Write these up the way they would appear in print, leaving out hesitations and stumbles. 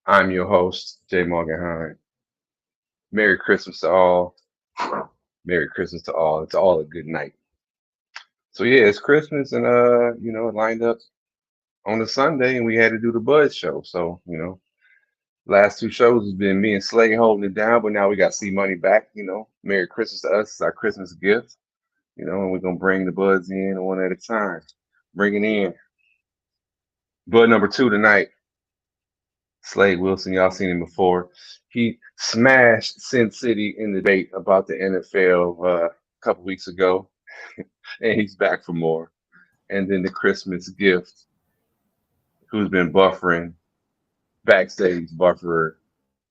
I'm your host, Jay Morgan. Merry Christmas to all. Merry Christmas to all. It's all a good night. So yeah, it's Christmas and it lined up on a Sunday and we had to do the Budz show. So, last two shows has been me and Slay holding it down, but now we got C Money back, Merry Christmas to us. It's our Christmas gift, and we're gonna bring the Buds in one at a time. Bringing in Bud number two tonight. Slade Wilson, y'all seen him before. He smashed Sin City in the debate about the NFL a couple weeks ago, and he's back for more. And then the Christmas gift, who's been buffering, backstage bufferer,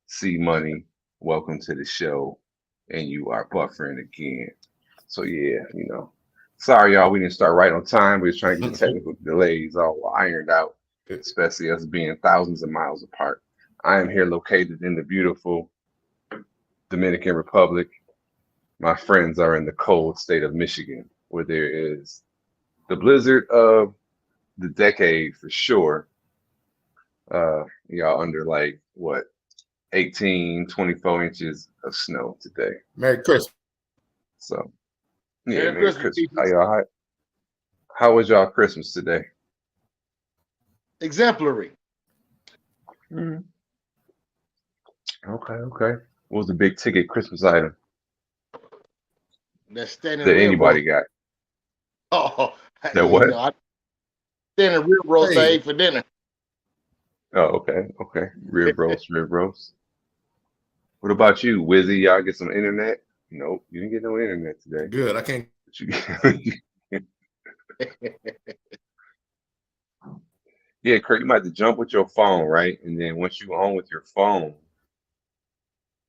C Money. Welcome to the show, and you are buffering again. So yeah, sorry y'all, we didn't start right on time. We was trying to get the technical delays all ironed out, especially us being thousands of miles apart. I am here located in the beautiful Dominican Republic. My friends are in the cold state of Michigan, where there is the blizzard of the decade for sure. Y'all under like what, 18, 24 inches of snow today. Merry Christmas. So yeah, Merry Christmas. How was y'all Christmas today? Exemplary. Mm-hmm. Okay. What was the big ticket Christmas item That anybody got? Oh, that what? Standing rib roast I ate for dinner. Oh, okay. Rib roast. What about you, Wizzy? Y'all get some internet? Nope, you didn't get no internet today. Good, I can't. Yeah, Kurt, you might have to jump with your phone, right? And then once you're on with your phone,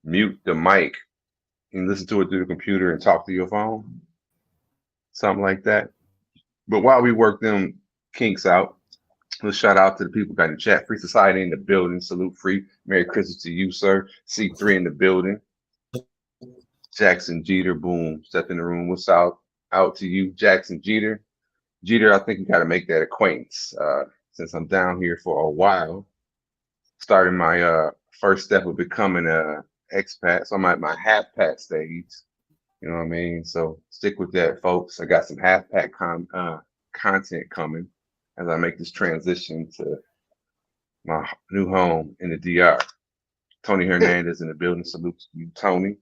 mute the mic and listen to it through the computer and talk to your phone. Something like that. But while we work them kinks out, let's shout out to the people got in the chat. Free Society in the building. Salute free. Merry Christmas to you, sir. C3 in the building. Jackson Jeter, boom, stepped in the room. What's out to you, Jackson Jeter? Jeter, I think you got to make that acquaintance since I'm down here for a while. Starting my first step of becoming a expat. So I'm at my half pat stage. You know what I mean? So stick with that, folks. I got some half pat content coming as I make this transition to my new home in the DR. Tony Hernandez in the building. Salute to you, Tony.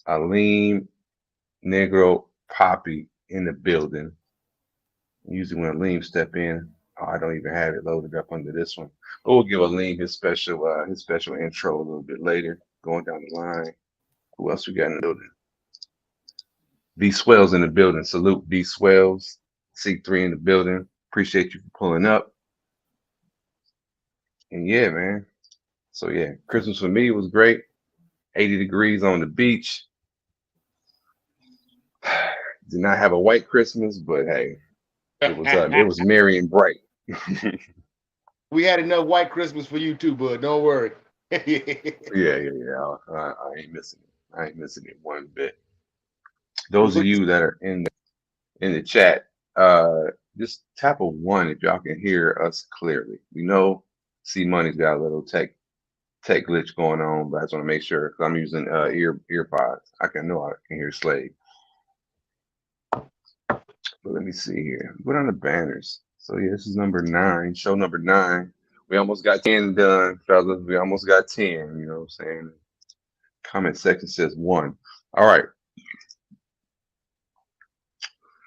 Aleem Negro Poppy in the building. Usually when Aleem step in, I don't even have it loaded up under this one. But we'll give Aleem his special intro a little bit later, going down the line. Who else we got in the building? B Swells in the building. Salute B Swells. C3 in the building. Appreciate you for pulling up. And yeah, man. So yeah, Christmas for me was great. 80 degrees on the beach. Did not have a white Christmas, but hey, it was merry and bright. We had enough white Christmas for you too, bud. Don't worry. Yeah. I ain't missing it. I ain't missing it one bit. Those of you that are in the chat, just tap a 1 if y'all can hear us clearly. We know C Money's got a little tech glitch going on, but I just want to make sure because I'm using ear pods. I can hear Slade. But let me see here. Put on the banners. So yeah, this is number 9, show number 9. We almost got 10 done, fellas. We almost got 10. You know what I'm saying? Comment section says 1. All right.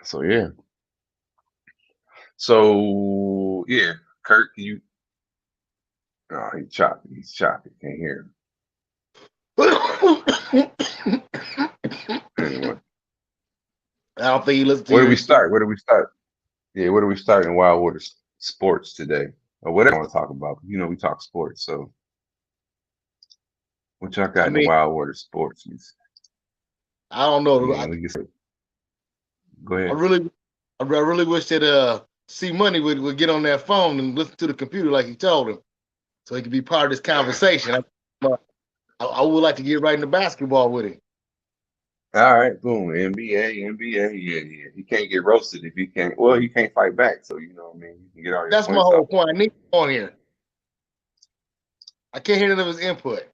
So yeah. So yeah, Kurt, you. Oh, he's choppy. Can't hear him. Anyway. I don't think he listens to Where do we start? Yeah, where do we start in Wild Water Sports today? Or whatever I want to talk about. We talk sports, so what y'all got in the Wild Water Sports? I don't know. Go ahead. I really wish that C Money would get on that phone and listen to the computer like he told him, so he could be part of this conversation. I would like to get right into basketball with him. All right, boom. NBA. Yeah. He can't get roasted if he can't. Well, he can't fight back. So you know what I mean. You can get all your That's points my whole out. point. I need him on here. I can't hear none of his input.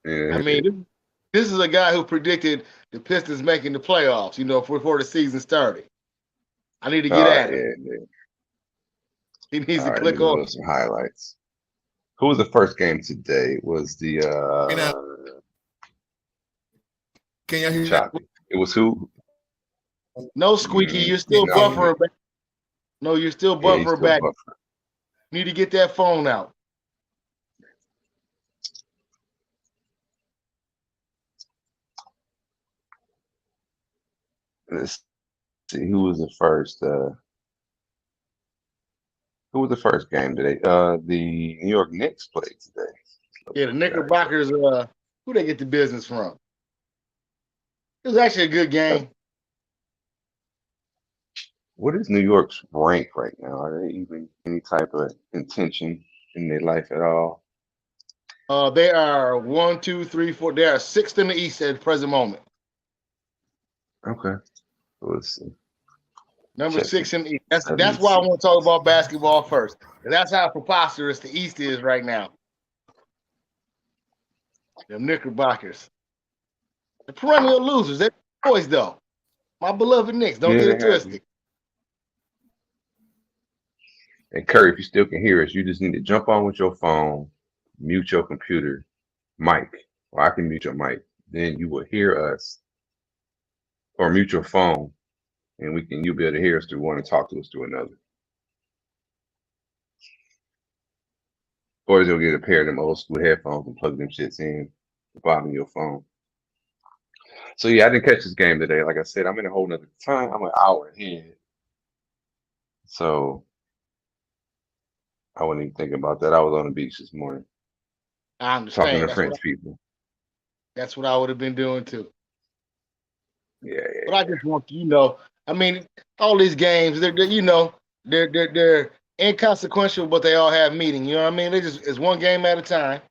Yeah. I mean, this is a guy who predicted the Pistons making the playoffs, before the season started. I need to get at him. Yeah. He needs All to right, let me click load on. up some highlights. Who was the first game today? It was the Can y'all hear? choppy. It was who? No, Squeaky, you're still No, buffering back. No, you're still yeah, he's buffering still back. buffering. You need to get that phone out. Let's see who was the first. Who was the first game today? The New York Knicks played today. Yeah, the Knickerbockers. Who they get the business from? It was actually a good game. What is New York's rank right now? Are they even any type of intention in their life at all? They are 1, 2, 3, 4. They are sixth in the East at the present moment. Okay, let's see. Number Check 6 in the East. That's 76. why I want to talk about basketball first. That's how preposterous the East is right now. The Knickerbockers. The perennial losers. They're boys, though. My beloved Knicks. Don't get it twisted. And Curry, if you still can hear us, you just need to jump on with your phone, mute your computer, mic, or I can mute your mic. Then you will hear us, or mute your phone, and you'll be able to hear us through one and talk to us through another. Or you'll get a pair of them old school headphones and plug them shits in the bottom of your phone. So yeah, I didn't catch this game today. Like I said, I'm in a whole nother time. I'm an hour ahead. So I wasn't even thinking about that. I was on the beach this morning. I understand. Talking to French people. That's what I would have been doing too. Yeah. But I just want I mean, all these games, they're inconsequential, but they all have meaning. You know what I mean? It's one game at a time.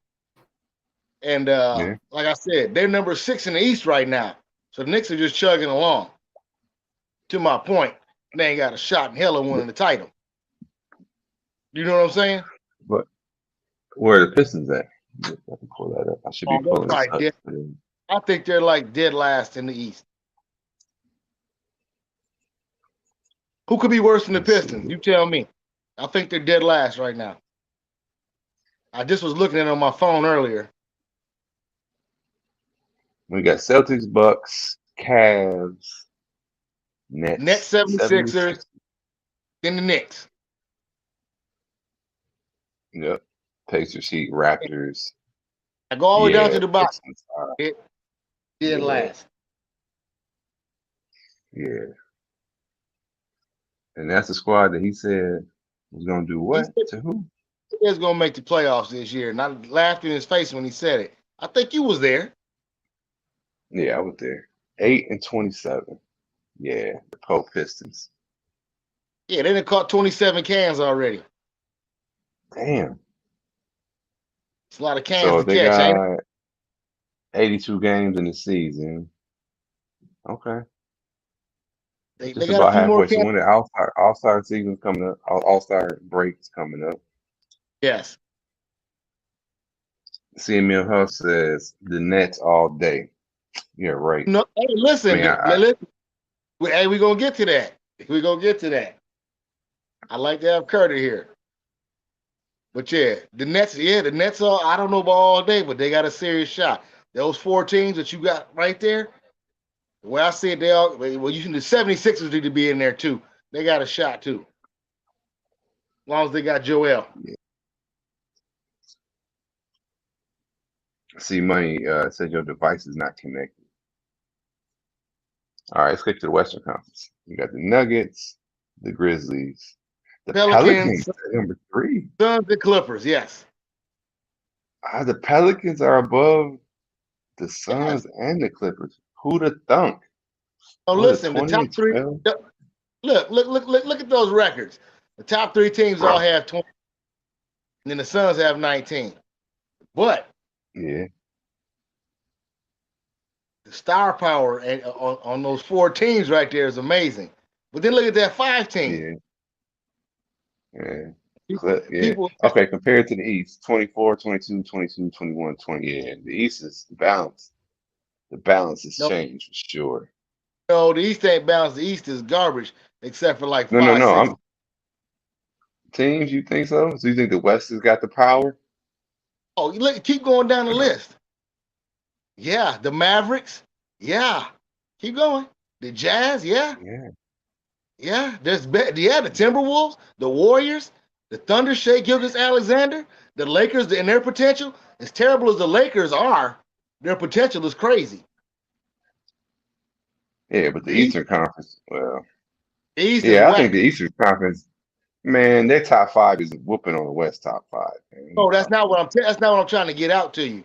And like I said, they're number 6 in the East right now. So the Knicks are just chugging along. To my point, they ain't got a shot in hell of winning the title. You know what I'm saying? But where are the Pistons at? I can pull that up. I should be pulling this up. I think they're like dead last in the East. Who could be worse than the Pistons? You tell me. I think they're dead last right now. I just was looking at it on my phone earlier. We got Celtics, Bucks, Cavs, Nets 76ers, then the Knicks. Yep. Pacers, Heat, Raptors. I go all the way down to the bottom. Dead last. Yeah. And that's the squad that he said was going to do what? To who? He was going to make the playoffs this year. And I laughed in his face when he said it. I think you was there. Yeah, I was there. 8-27. Yeah, the Pope Pistons. Yeah, they done caught 27 cans already. Damn. It's a lot of cans so to they catch. Got 82 games in the season. Okay. They Just got about a few more halfway. So when the All-Star season's coming up, All-Star break's coming up. Yes. CML Huff says the Nets all day. Yeah, right. No, hey, listen. Hey, we're going to get to that. We're going to get to that. I like to have Curtis here. But yeah, the Nets are, I don't know about all day, but they got a serious shot. Those 4 teams that you got right there, the way I see it, the 76ers need to be in there too. They got a shot too. As long as they got Joel. Yeah. See, Money said your device is not connected. All right, let's get to the Western Conference. You got the Nuggets, the Grizzlies, the Pelicans number 3. Suns and Clippers, yes. The Pelicans are above the Suns and the Clippers. Who'd have thunk? Oh, listen, the top 3. Look at those records. The top 3 teams all have 20, and then the Suns have 19. But yeah, the star power on those 4 teams right there is amazing. But then look at that 5 team. Yeah. Yeah. People, Okay, compared to the East, 24, 22, 22, 21, 20. Yeah, the East is balanced. The balance has no, changed for sure. no, the East ain't balanced. The East is garbage, except for like No, no, five, no. six. I'm teams. You think so? So you think the West has got the power? Oh, you look, keep going down the list. Yeah, the Mavericks. Yeah, keep going. The Jazz. Yeah, Yeah. yeah. Yeah, the Timberwolves, the Warriors, the Thunder. Shea Gilgeous-Alexander, the Lakers, and their potential. As terrible as the Lakers are, their potential is crazy. Yeah, but the The East, Eastern Conference, well, the East is yeah, I think whack. the Eastern Conference, man, their top five is whooping on the West top five. Man. What you No, that's talking not what about? I'm. That's not what I'm trying to get out to you.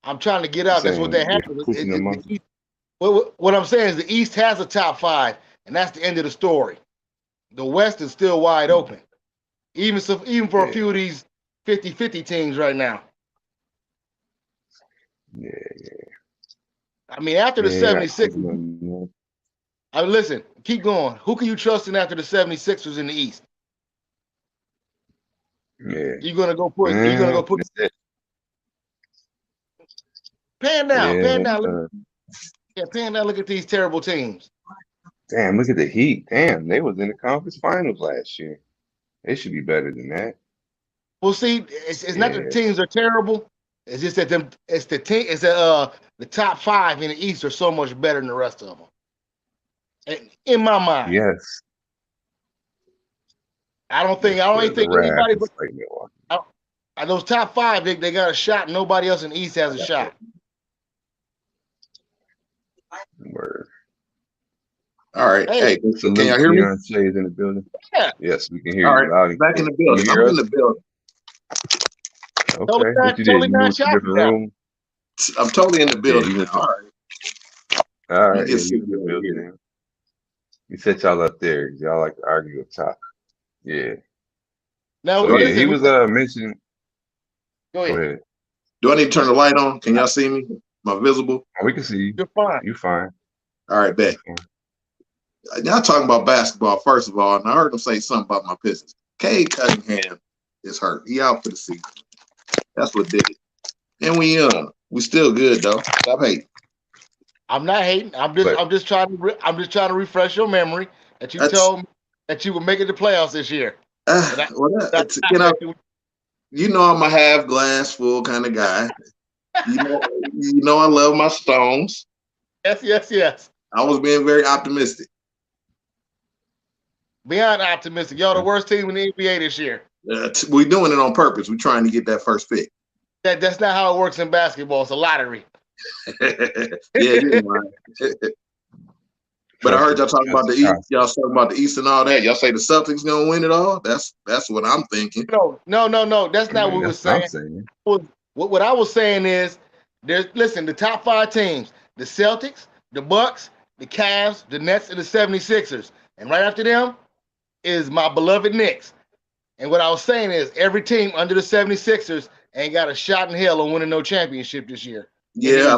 I'm trying to get You out. That's what saying that they're happens. pushing them up? What I'm saying is the East has a top five, and that's the end of the story. The West is still wide open, even for a Yeah, few of these 50-50 teams right now. yeah, I mean, after the yeah. You got 76ers, Cleveland. listen, keep going. Who can you trust in after the 76ers in the East? Yeah, You're gonna go put that's it. pan down, Yeah. pan down. Pan down. Look at these terrible teams. Damn, look at the Heat. Damn, they was in the conference finals last year. They should be better than that. Well, see, it's not that the Yeah, teams are terrible. It's just that it's the team. It's the top five in the East are so much better than the rest of them. In my mind, yes. I don't Yes, even the think anybody Ravens but like Milwaukee. those top five. They got a shot. Nobody else in the East has a shot. Word. All right. Hey, Hey, can Salute, y'all hear me? Keon Shea is in the building. yeah, Yes, we can hear All you right. loud and Back in clear. the Can you building. hear I'm in us? the building. totally Okay. What not, you did? totally You not moved to a shocked different now. room? I'm totally in the Yeah, building you now. went All to. right. All Let me right, get yeah, you in Sydney the over building here. now. You set y'all up there. Y'all like to argue up top. Yeah. Now So Do I, yeah, he listen, was mentioning. go Go ahead. ahead. do I need to turn the light on? Can y'all see me? Am I visible? Oh, we can see you. You're fine. You fine. All right, You bet. Y'all talking about basketball, first of all, and I heard them say something about my Pistons. Cade Cunningham is hurt. He out for the season. That's what did it. And we still good though. Stop hating. I'm not hating. But I'm just trying to refresh your memory that you That's told me that you would make it to playoffs this year. And you know, I'm a half glass full kind of guy. You know I love my Stones. yes. I was being very optimistic. Beyond optimistic. Y'all the worst team in the NBA this year. We're doing it on purpose. We're trying to get that first pick. That's not how it works in basketball. It's a lottery. Yeah, you're right. But I heard y'all talking about the East. Y'all talking about the East and all that. Y'all say the Celtics gonna win it all. That's what I'm thinking. No. That's not what we were that's what I'm saying. saying. What I was saying is, the top five teams: the Celtics, the Bucks, the Cavs, the Nets, and the 76ers. And right after them is my beloved Knicks. And what I was saying is, every team under the 76ers ain't got a shot in hell on winning no championship this year. Yeah,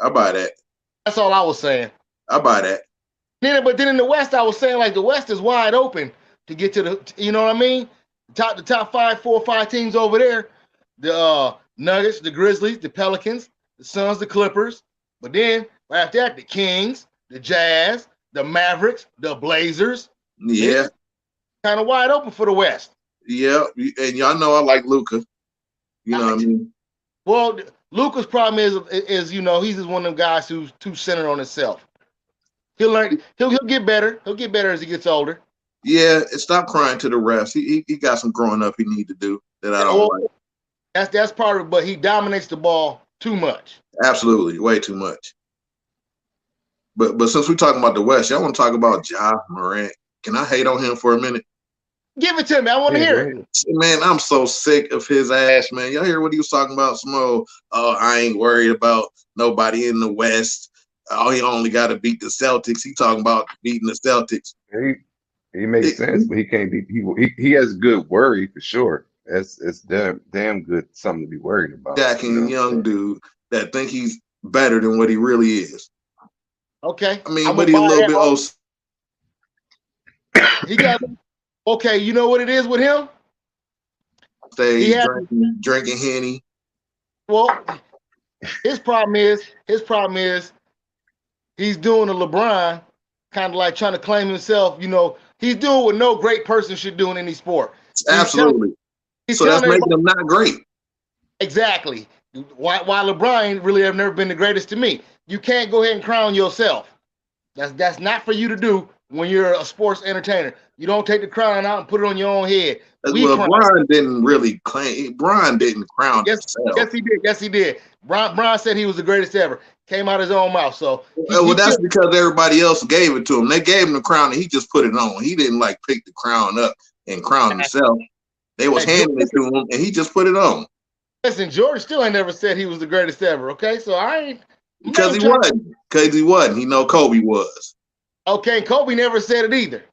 I buy that. That's all I was saying. I buy that. But then in the West, I was saying like the West is wide open to get to the. You know what I mean? The top 4 or 5 teams over there, the Nuggets, the Grizzlies, the Pelicans, the Suns, the Clippers. But then right after that, the Kings, the Jazz, the Mavericks, the Blazers. Yeah, kind of wide open for the West. yeah, and y'all know I like Luka. You know what I mean? Well, Luka's problem is he's just one of them guys who's too centered on himself. He'll learn. He'll get better. He'll get better as he gets older. Yeah, and stop crying to the refs. He got some growing up he need to do that I don't like. That's part of it, but he dominates the ball too much. Absolutely, way too much. But since we're talking about the West, y'all want to talk about Ja Morant? Can I hate on him for a minute? Give it to me. I want to hear it. Man, I'm so sick of his ass, man. Y'all hear what he was talking about? I ain't worried about nobody in the West. Oh, he only got to beat the Celtics. He talking about beating the Celtics. He makes sense, but he can't be. He has good worry for sure. It's damn good something to be worried about. Jacking young dude that think he's better than what he really is. Okay. I mean, but he's a little bit old. He got okay. You know what it is with him? Stay drinking Henny. Well, his problem is he's doing a LeBron, kind of like trying to claim himself. You know, he's doing what no great person should do in any sport. Absolutely. So that's making him not great. Exactly. Why LeBron really have never been the greatest to me. You can't go ahead and crown yourself. That's not for you to do when you're a sports entertainer. You don't take the crown out and put it on your own head. Brian didn't really claim. Brian didn't crown himself. Yes, he did. Yes, he did. Brian said he was the greatest ever. Came out his own mouth. So that's because everybody else gave it to him. They gave him the crown and he just put it on. He didn't like pick the crown up and crown himself. They was handing it to him and he just put it on. Listen, George still ain't never said he was the greatest ever. Okay, so I ain't because he wasn't. Because he wasn't. He know Kobe was. Okay, Kobe never said it either.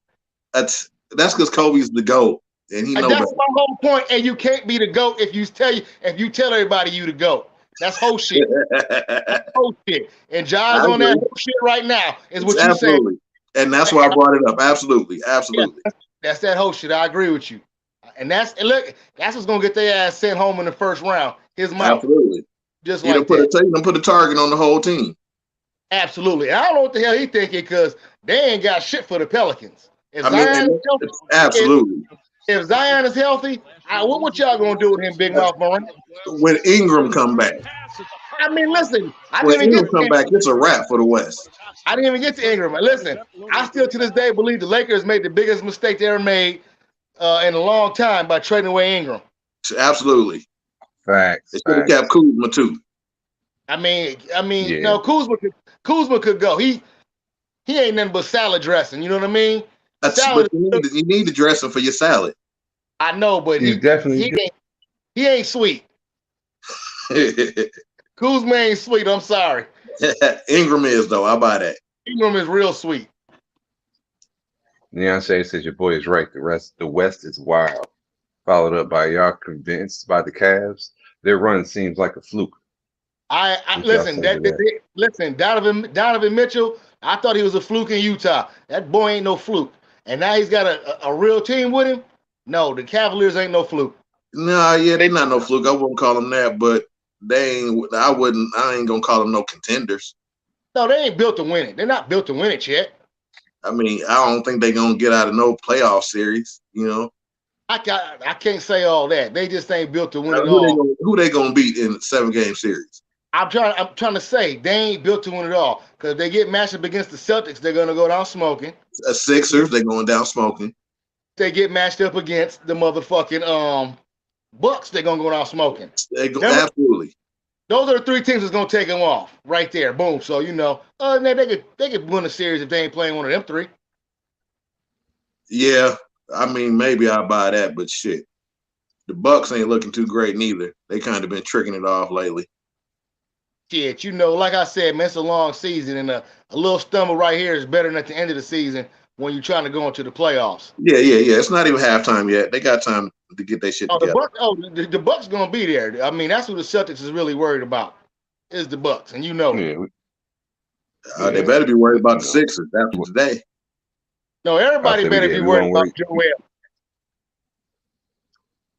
That's because Kobe's the GOAT. And he knows that's my whole point. And you can't be the GOAT if you tell everybody you the GOAT. That's whole shit. That's whole shit. And John's on that whole shit right now, is what you saying. And that's why I brought it up. Absolutely. Absolutely. Yeah, that's that whole shit. I agree with you. And that's what's gonna get their ass sent home in the first round. His mouth. Absolutely. Just like that. Put a target on the whole team. Absolutely. I don't know what the hell he thinking because they ain't got shit for the Pelicans. If Zion is healthy, absolutely. If Zion is healthy, what y'all gonna do with him, Big Mouth Moran? When Ingram come back. I mean, listen. When Ingram come back, it's a wrap for the West. I didn't even get to Ingram. Listen, I still to this day believe the Lakers made the biggest mistake they ever made in a long time by trading away Ingram. Absolutely. Facts. They should have kept Kuzma too. I mean, yeah. No, Kuzma could go. He ain't nothing but salad dressing. You know what I mean? Salad. You need the dressing for your salad. I know, but he ain't sweet. Kuzma ain't sweet. I'm sorry. Ingram is though. I buy that. Ingram is real sweet. Neonshay says your boy is right. The West is wild. Followed up by y'all convinced by the Cavs. Their run seems like a fluke. Listen. Listen, Donovan Mitchell. I thought he was a fluke in Utah. That boy ain't no fluke. And now he's got a real team with him. No, the Cavaliers ain't no fluke. No, yeah, they not no fluke. I wouldn't call them that, but they ain't. I ain't gonna call them no contenders. No, they ain't built to win it. They're not built to win it yet. I mean, I don't think they're gonna get out of no playoff series. You know, I can't say all that. They just ain't built to win it all. Who they gonna beat in a 7-game series? I'm trying to say they ain't built to win it all because if they get matched up against the Celtics, they're gonna go down smoking. Sixers, they're going down smoking. They get matched up against the motherfucking Bucks, they're gonna go down smoking. Absolutely. Those are the three teams that's gonna take them off right there. Boom. So they could win a series if they ain't playing one of them three. Yeah, I mean maybe I'll buy that, but shit, the Bucks ain't looking too great neither. They kind of been tricking it off lately. Shit, like I said, man, it's a long season, and a little stumble right here is better than at the end of the season when you're trying to go into the playoffs. Yeah. It's not even halftime yet. They got time to get their shit together. The Bucks gonna be there. I mean, that's who the Celtics is really worried about. Is the Bucks, and you know. Yeah. They better be worried about the Sixers after today. No, everybody better be worried about Joel.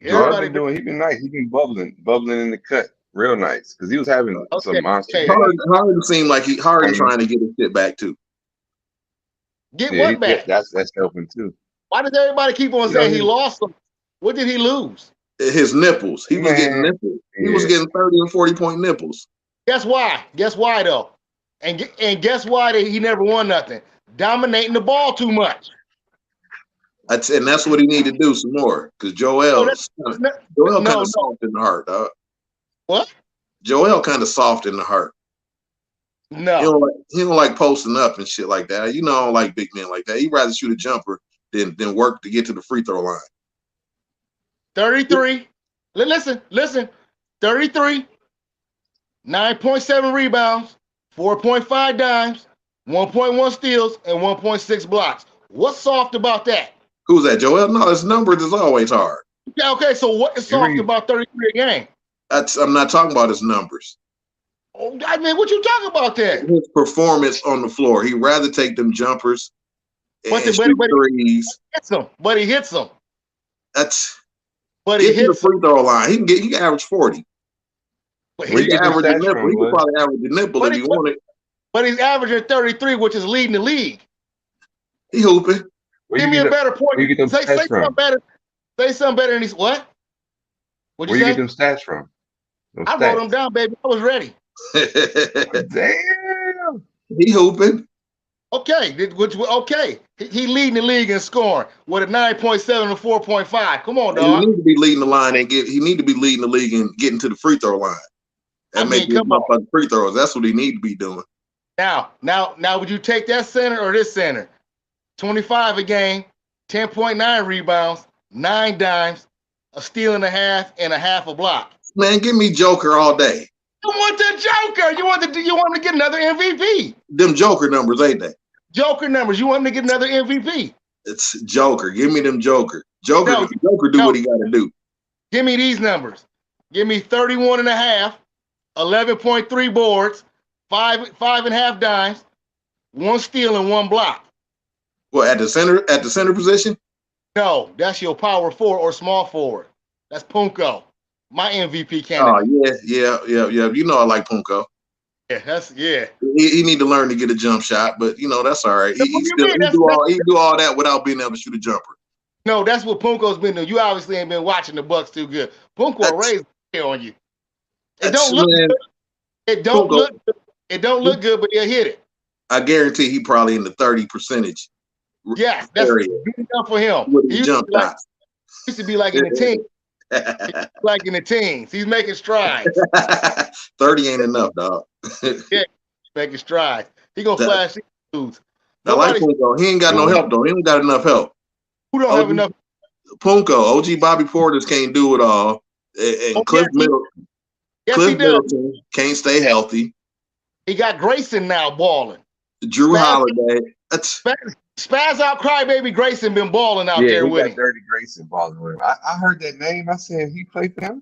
Everybody doing. He been nice. He been bubbling in the cut. Real nice, because he was having some monster. Harden seemed like Harden trying to get his shit back too. What back? That's helping too. Why does everybody keep on saying he lost them? What did he lose? His nipples. He was getting nipples. He was getting 30 and 40-point nipples. Guess why? Guess why though? And guess why he never won nothing? Dominating the ball too much. And that's what he need to do some more. Because Joel kind of soft in the heart, dog. What? Joel kind of soft in the heart. No. He don't like posting up and shit like that. You know, I don't like big men like that. He'd rather shoot a jumper than work to get to the free throw line. 33. Listen. 33. 9.7 rebounds, 4.5 dimes, 1.1 steals, and 1.6 blocks. What's soft about that? Who's that, Joel? No, his numbers is always hard. Yeah, okay, so what is soft about 33 a game? I'm not talking about his numbers. Oh, I mean, what you talking about then? His performance on the floor. He'd rather take them jumpers and shoot threes. But he hits them. That's But he Get to the hits. free throw line. He can average 40. But Where you he, get them Average a stats nipple. from, He could Budz? probably average a nipple if he wanted. but he's averaging 33, which is leading the league. He hooping. Where Give you me get a better point. where you get them Say stats something from? better. Say something better than these. What? What'd Where you you say? get them stats from? Those I wrote them down, baby. I was ready. Damn. He hooping. Okay, okay. He leading the league in scoring with a 9.7 and 4.5. Come on, He dog. need to be leading the line and he need to be leading the league and getting to the free throw line. And make these motherfucking free throws. That's what he need to be doing. Now, would you take that center or this center? 25 a game, 10.9 rebounds, 9 dimes, a steal and a half a block. Man, give me Joker all day. You want the Joker? You want him to get another MVP? Them Joker numbers, ain't they? Joker numbers. You want him to get another MVP? It's Joker. Give me them Joker. Joker do what he got to do. Give me these numbers. Give me 31 and a half, 11.3 boards, 5.5 dimes, 1 steal and 1 block. Well, at the center position? No, that's your power forward or small forward. That's Punko, my MVP Oh candidate. yeah. You know I like Punko. Yeah. He need to learn to get a jump shot, but that's all right. He do all that without being able to shoot a jumper. No, that's what Punko's been doing. You obviously ain't been watching the Bucks too good. Punko raised on you. It don't look good. It don't look good, but he'll hit it. I guarantee he probably in the 30%. Yes, that's good enough for him. With the jump shots. Used to be like in the teens. Like in the teens. He's making strides. 30 ain't enough, dog. Yeah, making strides. He gonna flash these dudes. I like Punko. He ain't got no help though. He ain't got enough help. Who don't have enough? Punko, OG Bobby Portis can't do it all. And Cliff Middleton can't stay healthy. He got Grayson now balling. Drew Holiday. Spaz out crybaby Grayson been balling out there with him. Dirty Grayson balling with him. I heard that name. I said he played for him.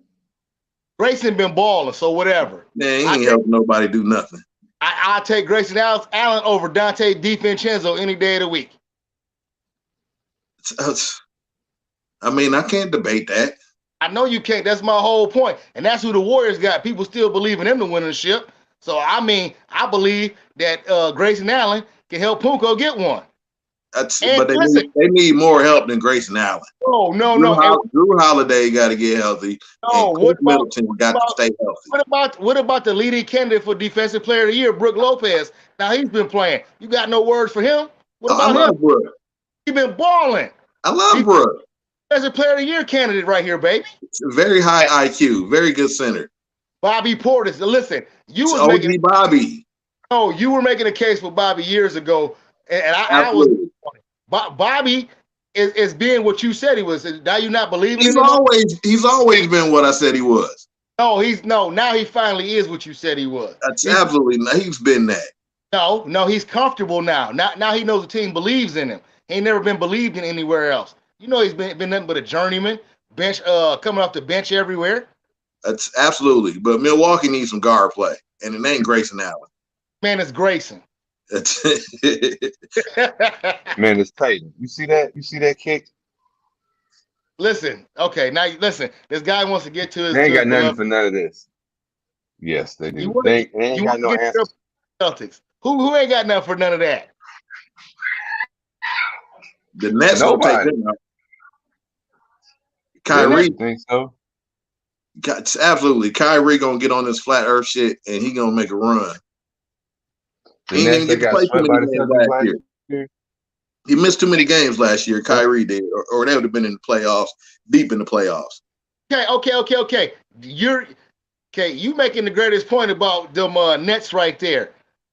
Grayson been balling, so whatever. Man, he ain't helping nobody do nothing. I'll take Grayson Allen over Dante DiVincenzo any day of the week. I mean, I can't debate that. I know you can't. That's my whole point. And that's who the Warriors got. People still believe in him to win the ship. So, I mean, I believe that Grayson Allen can help Punko get one. But they need more help than Grayson Allen. No. Drew Holiday got to get healthy. No, Cliff Middleton got to stay healthy. What about the leading candidate for Defensive Player of the Year, Brook Lopez? Now he's been playing. You got no words for him? What about him? Brook. He been balling. I love Brook. Defensive Player of the Year candidate right here, baby. Very high IQ, very good center. Bobby Portis. Listen, you was making Bobby. No, you were making a case for Bobby years ago, and I was. Bobby is being what you said he was. Now you not believing he's him? He's always been what I said he was. No, now he finally is what you said he was. That's absolutely he's been that. No, he's comfortable now. Now he knows the team believes in him. He ain't never been believed in anywhere else. You know he's been nothing but a journeyman, bench coming off the bench everywhere. That's absolutely. But Milwaukee needs some guard play, and it ain't Grayson Allen. Man, it's Grayson. Man, it's Tatum. You see that? You see that kick? Listen, okay, now listen. This guy wants to get to his. They ain't got nothing for none of this. Yes, they do. They ain't got no answers. Celtics. Who ain't got nothing for none of that? The Nets will take them out. Kyrie. Think so? Absolutely. Kyrie gonna get on this flat earth shit and he gonna make a run. He didn't even get to play too many games last year. He missed too many games last year. Kyrie did, or they would have been in the playoffs, deep in the playoffs. Okay. You making the greatest point about them Nets right there.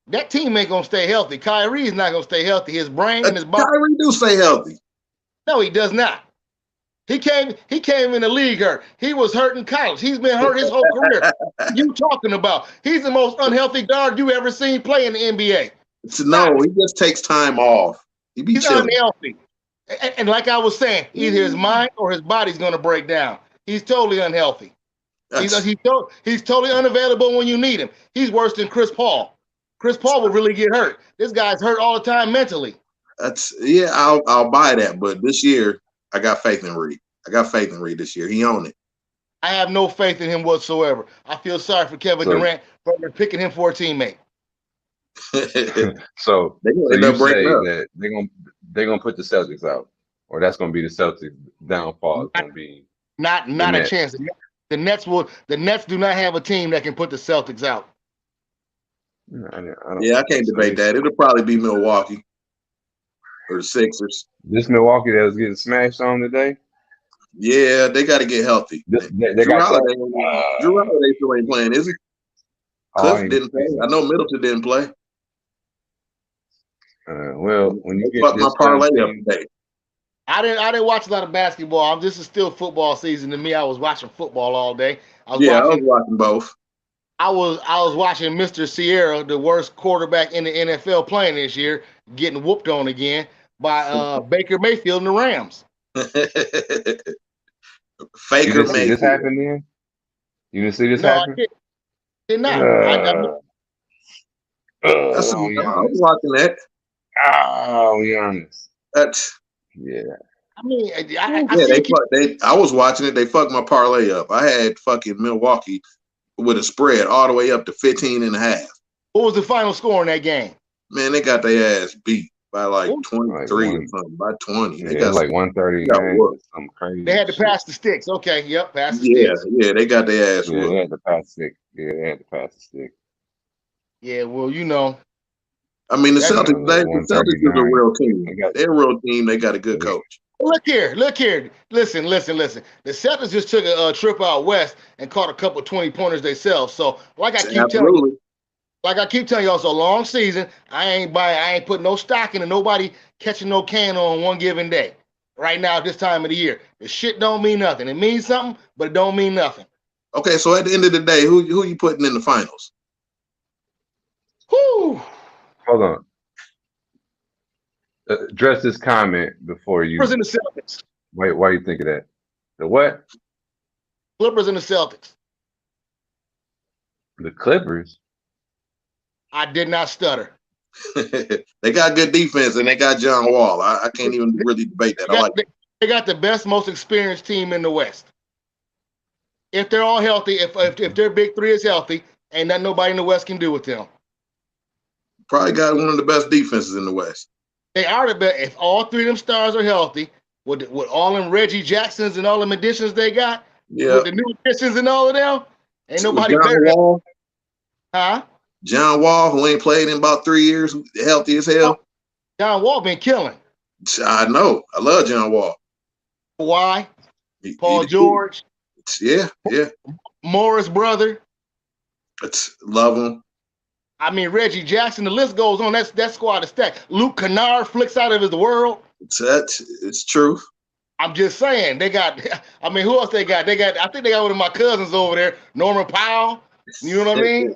That team ain't gonna stay healthy. Kyrie is not gonna stay healthy. His brain and his body. Kyrie do stay healthy. No, he does not. He came in the league hurt. He was hurt in college. He's been hurt his whole career. You talking about? He's the most unhealthy guard you ever seen play in the NBA. No, he just takes time off. He's unhealthy. And like I was saying, either his mind or his body's gonna break down. He's totally unhealthy. He's totally unavailable when you need him. He's worse than Chris Paul. Chris Paul will really get hurt. This guy's hurt all the time mentally. I'll buy that. But this year, I got faith in Reed. I got faith in Reed this year. He on it. I have no faith in him whatsoever. I feel sorry for Kevin Durant for picking him for a teammate. So they you breaking say up. that they're gonna put the Celtics out, or that's gonna be the Celtics' downfall. It's gonna be not a chance. The Nets do not have a team that can put the Celtics out. I can't debate that. It'll probably be Milwaukee or the Sixers. This Milwaukee that was getting smashed on today. Yeah, they got to get healthy. Drew Holiday still ain't playing, is he? Cliff didn't play. I know Middleton didn't play. Well, when you get my parlay up today. I didn't watch a lot of basketball. This is still football season to me. I was watching football all day. I was watching both. I was watching Mr. Sierra, the worst quarterback in the NFL, playing this year, getting whooped on again by Baker Mayfield and the Rams. Faker Mayfield. This happened then? You didn't see this happen? I did not. I was watching that. Oh, Giannis. I mean, I was watching it. They fucked my parlay up. I had fucking Milwaukee with a spread all the way up to 15.5. What was the final score in that game? Man, they got their ass beat by like 23 or something. By 20. They got like 130. Something crazy. They had to pass the sticks. Okay, yep, pass the sticks. Yeah, they got their ass whooped. They had to pass the stick. Yeah, they had to pass the stick. Yeah, well, you know. I mean, the Celtics is a real team. They're a real team. They got a good coach. Look here. Listen. The Celtics just took a trip out west and caught a couple 20-pointers themselves. So, like I keep telling you, it's a long season. I ain't putting no stock into nobody catching no can on one given day. Right now, at this time of the year, the shit don't mean nothing. It means something, but it don't mean nothing. Okay, so at the end of the day, who you putting in the finals? Whew. Hold on. Address this comment before you. Clippers and the Celtics. Wait, why you think of that? The what? Clippers and the Celtics. The Clippers? I did not stutter. They got good defense and they got John Wall. I can't even really debate that. They got the best, most experienced team in the West. If they're all healthy, if their big three is healthy, ain't nothing nobody in the West can do with them. Probably got one of the best defenses in the West. They are the best. If all three of them stars are healthy, with all them Reggie Jacksons and all them additions they got, with the new additions and all of them, ain't nobody better. Wall, huh? John Wall, who ain't played in about 3 years, healthy as hell. John Wall been killing. I know. I love John Wall. Why? Paul George. Yeah. Morris brother. Love him. I mean, Reggie Jackson, the list goes on. That squad is stacked. Luke Kennard flicks out of his world. It's true. I'm just saying. They got, I mean, who else they got? I think they got one of my cousins over there, Norman Powell. You know what I mean?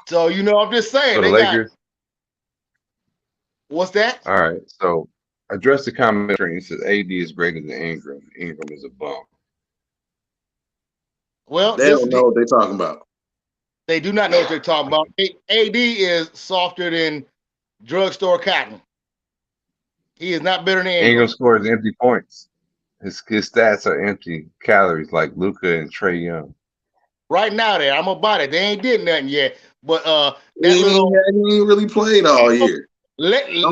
So, I'm just saying. So the Lakers. What's that? All right. So address the comment. It says AD is greater than Ingram. Ingram is a bum. Well, they don't know what they're talking about. They do not know what they're talking about. AD is softer than drugstore cotton. He is not better than Ingram. Ingram scores empty points. His stats are empty calories like Luka and Trae Young. Right now, I'm about it. They ain't did nothing yet. But he ain't really played all year. Listen.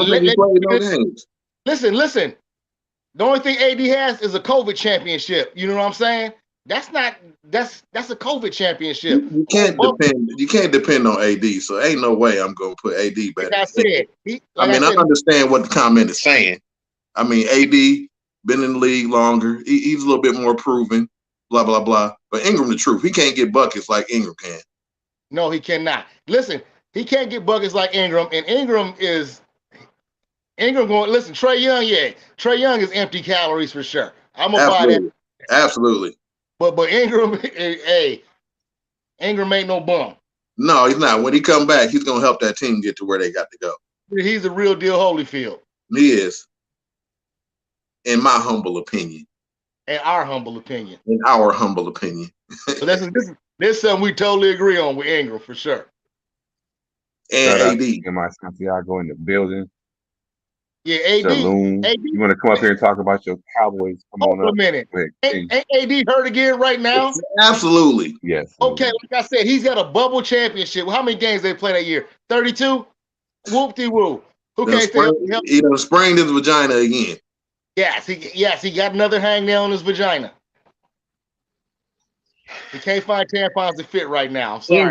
The only thing AD has is a COVID championship. You know what I'm saying? That's a COVID championship. You can't depend on AD, so ain't no way I'm gonna put AD better. Like I said, I understand what the comment is saying. I mean, AD been in the league longer. He's a little bit more proven, blah, blah, blah. But Ingram, the truth, he can't get buckets like Ingram can. No, he cannot. Listen, he can't get buckets like Ingram, and Ingram going, listen, Trae Young, Trae Young is empty calories for sure. I'm gonna buy that. Absolutely. But Ingram, Ingram ain't no bum. No, he's not. When he come back, he's gonna help that team get to where they got to go. He's the real deal Holyfield. He is. In my humble opinion. In our humble opinion. So this is something we totally agree on with Ingram for sure. And AD. My Santiago in the building. Yeah, AD. Saloon. AD. You want to come up here and talk about your Cowboys? Come Hold on on a up. minute. Go ahead, Ain't King. AD hurt again right now? Absolutely. Yes. Okay, like I said, he's got a bubble championship. How many games they play that year? 32? Whoop-de-woo. Who can't stay up? He done sprained his vagina again. Yes, he got another hangnail in his vagina. He can't find tampons to fit right now. I'm sorry.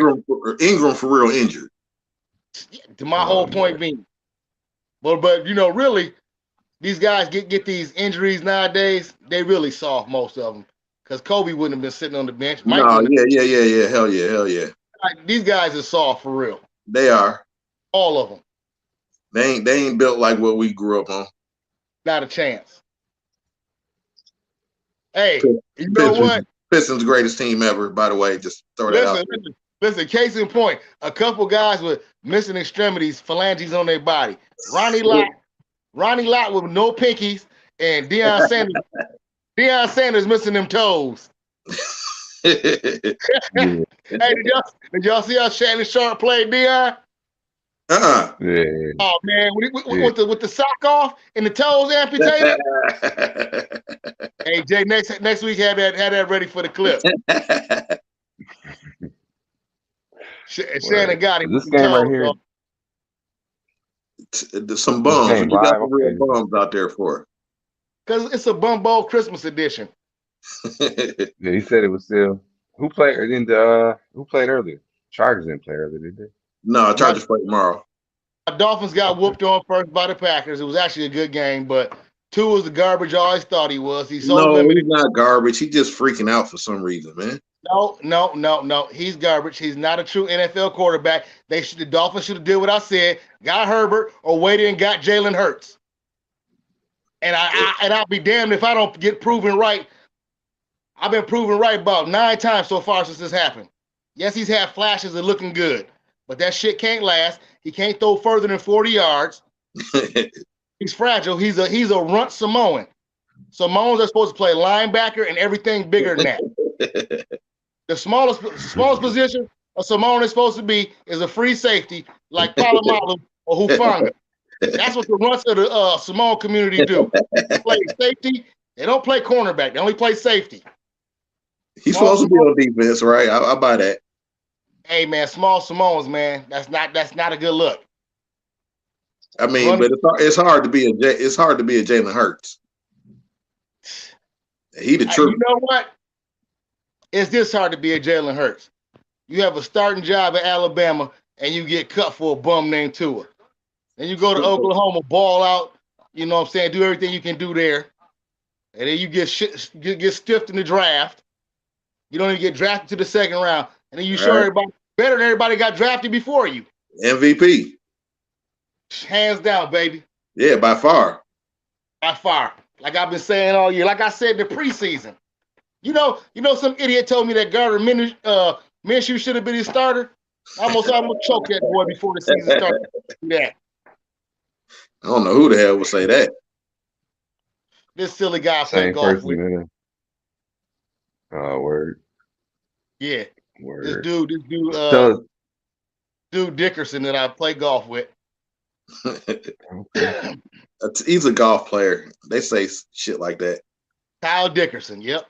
Ingram for real injured. To my whole point being. But you know, really, these guys get these injuries nowadays, they really soft, most of them. Because Kobe wouldn't have been sitting on the bench. Mike yeah. Hell yeah. Like, these guys are soft for real. They are. All of them. They ain't built like what we grew up on. Not a chance. Hey, you know what? Pistons greatest team ever, by the way. Just throw that out. Listen, case in point, a couple guys with missing extremities, phalanges on their body. Ronnie Lott with no pinkies, and Deion Sanders missing them toes. Hey, did y'all see how Shannon Sharp played Deion? Yeah. Oh man, with the sock off and the toes amputated. Hey Jay, next week had that ready for the clip. Shannon got him. This game right here. Some bums. You got some real bums out there for it. Because it's a Bum Bowl Christmas edition. Yeah, he said it was still. Who played earlier? Chargers didn't play earlier, did they? No, Chargers play tomorrow. Dolphins got whooped on first by the Packers. It was actually a good game, but Tua was the garbage I always thought he was. He's so limited. He's not garbage. He's just freaking out for some reason, man. No. He's garbage. He's not a true NFL quarterback. The Dolphins should have did what I said, got Herbert, or waited and got Jalen Hurts. And I'll be damned if I don't get proven right. I've been proven right about 9 times so far since this happened. Yes, he's had flashes of looking good, but that shit can't last. He can't throw further than 40 yards. He's fragile. He's a runt Samoan. Samoans are supposed to play linebacker and everything bigger than that. The smallest position a Samoan is supposed to be is a free safety like Palomalu or Hufanga. That's what the runts of the Samoan community do. They play safety. They don't play cornerback. They only play safety. He's supposed to be on defense, right? I buy that. Hey man, small Samoans, man. That's not a good look. I mean, but it's hard to be a Jalen Hurts. He the truth. You know what? It's this hard to be a Jalen Hurts. You have a starting job at Alabama and you get cut for a bum named Tua. Then you go to Oklahoma, ball out, you know what I'm saying, do everything you can do there. And then you get stiffed in the draft. You don't even get drafted to the second round. And then you show everybody better than everybody got drafted before you. MVP. Hands down, baby. Yeah, by far. By far. Like I've been saying all year. Like I said in the preseason. You know, some idiot told me that Gardner Minshew should have been his starter. I'm gonna choke that boy before the season starts. Yeah. I don't know who the hell would say that. This silly guy playing golf with. Oh, word. Yeah. Word. This dude Dickerson that I play golf with. He's a golf player. They say shit like that. Kyle Dickerson, yep.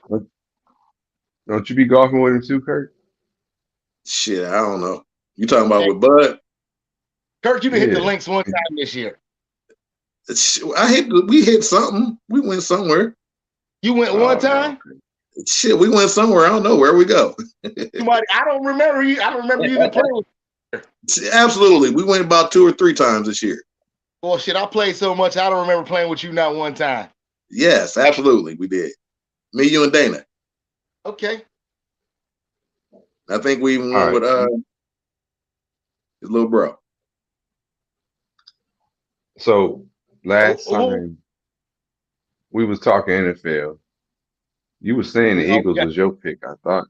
Don't you be golfing with him too, Kurt? Shit, I don't know. You talking about with Bud? Kurt, you done hit the links one time this year. We hit something. We went somewhere. You went one time? Shit, we went somewhere. I don't know where we go. I don't remember you. I don't remember you even playing with. Absolutely. We went about 2 or 3 times this year. Well, shit, I played so much, I don't remember playing with you not one time. Yes, absolutely. We did. Me, you, and Dana. Okay. I think we even went with his little bro. So last time we was talking NFL. You were saying the Eagles was your pick, I thought.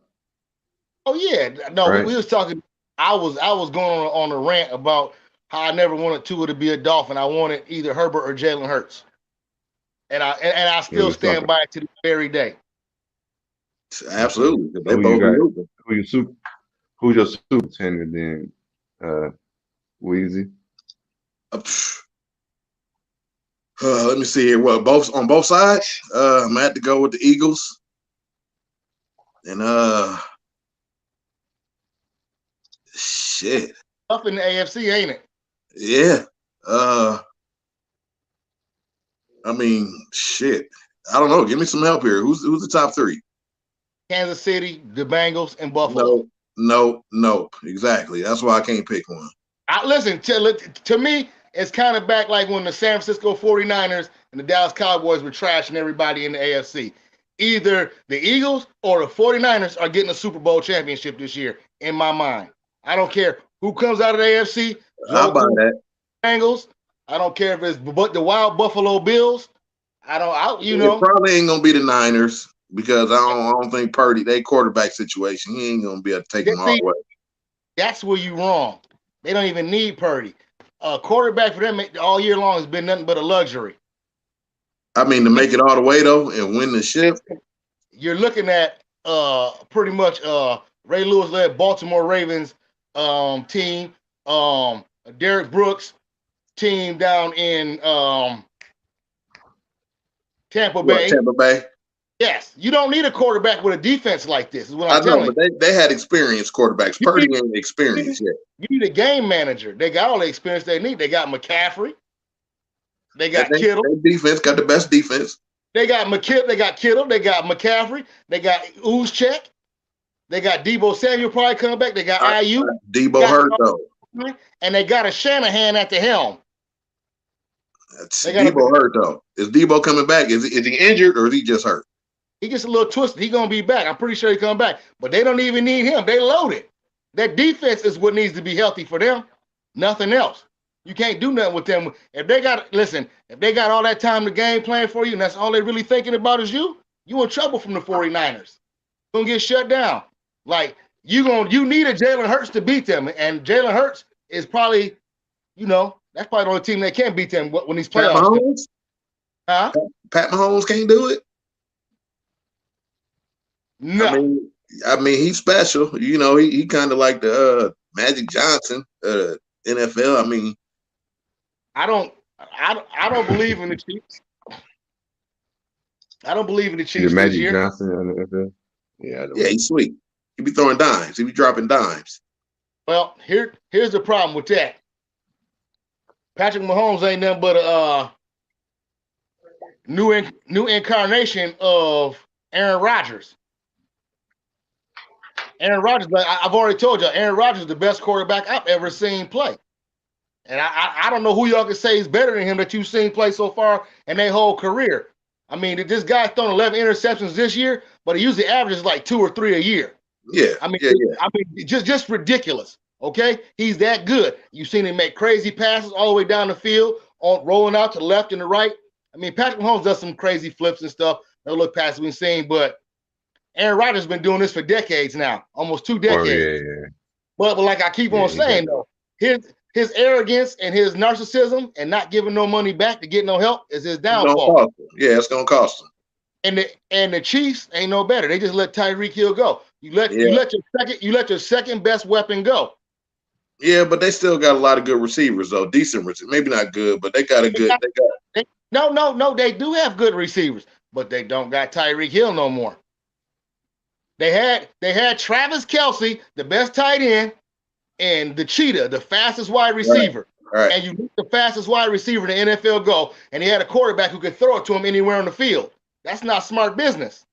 Oh yeah. No, right? we was talking. I was going on a rant about how I never wanted Tua to be a Dolphin. I wanted either Herbert or Jalen Hurts. And I still stand by it to this very day. Absolutely. They both who's your superintendent then? Weezy? Let me see here. What on both sides? I'm gonna have to go with the Eagles. And shit. Up in the AFC, ain't it? Yeah. I mean, shit. I don't know. Give me some help here. Who's the top three? Kansas City, the Bengals, and Buffalo. No. Exactly. That's why I can't pick one. Listen, to me, it's kind of back like when the San Francisco 49ers and the Dallas Cowboys were trashing everybody in the AFC. Either the Eagles or the 49ers are getting a Super Bowl championship this year, in my mind. I don't care who comes out of the AFC. I'll buy that. Bengals. I don't care if it's the Wild Buffalo Bills. It probably ain't gonna be the Niners because I don't think Purdy, they quarterback situation, he ain't gonna be able to take them all the way. That's where you wrong. They don't even need Purdy. Quarterback for them all year long has been nothing but a luxury. I mean, to make it all the way though and win the ship. You're looking at pretty much Ray Lewis led Baltimore Ravens team, Derek Brooks team down in Tampa Bay. Tampa Bay. Yes, you don't need a quarterback with a defense like this. Is what I'm telling you. But they had experienced quarterbacks. Purdy ain't experienced yet. You need a game manager. They got all the experience they need. They got McCaffrey. They got Kittle. Their defense got the best defense. They got Kittle. They got McCaffrey. They got Uzcheck. They got Debo Samuel probably coming back. They got IU. Debo hurt though. And they got a Shanahan at the helm. Debo hurt though. Is Debo coming back? Is he injured or is he just hurt? He gets a little twisted. He's gonna be back. I'm pretty sure he's coming back. But they don't even need him. They loaded. That defense is what needs to be healthy for them. Nothing else. You can't do nothing with them. If they got all that time to game plan for you, and that's all they're really thinking about is you in trouble from the 49ers. Gonna get shut down. Like you need a Jalen Hurts to beat them. And Jalen Hurts is probably, that's probably the only team that can beat them when these playoffs. Pat Mahomes? Huh? Pat Mahomes can't do it. No. I mean, he's special. He kind of like the Magic Johnson, NFL. I mean, I don't believe in the Chiefs. I don't believe in the Chiefs. The Magic Johnson in the NFL. Yeah, he's sweet. He be throwing dimes. He be dropping dimes. Well, here's the problem with that. Patrick Mahomes ain't nothing but a new incarnation of Aaron Rodgers. Aaron Rodgers, I've already told you, Aaron Rodgers is the best quarterback I've ever seen play. And I don't know who y'all can say is better than him that you've seen play so far in their whole career. I mean, this guy's thrown 11 interceptions this year, but he usually averages like 2 or 3 a year. Yeah. I mean, just ridiculous. Okay, he's that good. You've seen him make crazy passes all the way down the field, rolling out to the left and the right. I mean, Patrick Mahomes does some crazy flips and stuff. They'll look past what we've seen, but Aaron Rodgers has been doing this for decades now, almost 2 decades. Oh, yeah. But like I keep on saying though, his arrogance and his narcissism and not giving no money back to get no help is his downfall. It's gonna cost him. And the Chiefs ain't no better. They just let Tyreek Hill go. You let your second best weapon go. Yeah, but they still got a lot of good receivers though. Decent receivers. Maybe not good, but they got a good. No. They do have good receivers, but they don't got Tyreek Hill no more. They had Travis Kelce, the best tight end, and the Cheetah, the fastest wide receiver. Right. And you let the fastest wide receiver in the NFL go, and he had a quarterback who could throw it to him anywhere on the field. That's not smart business.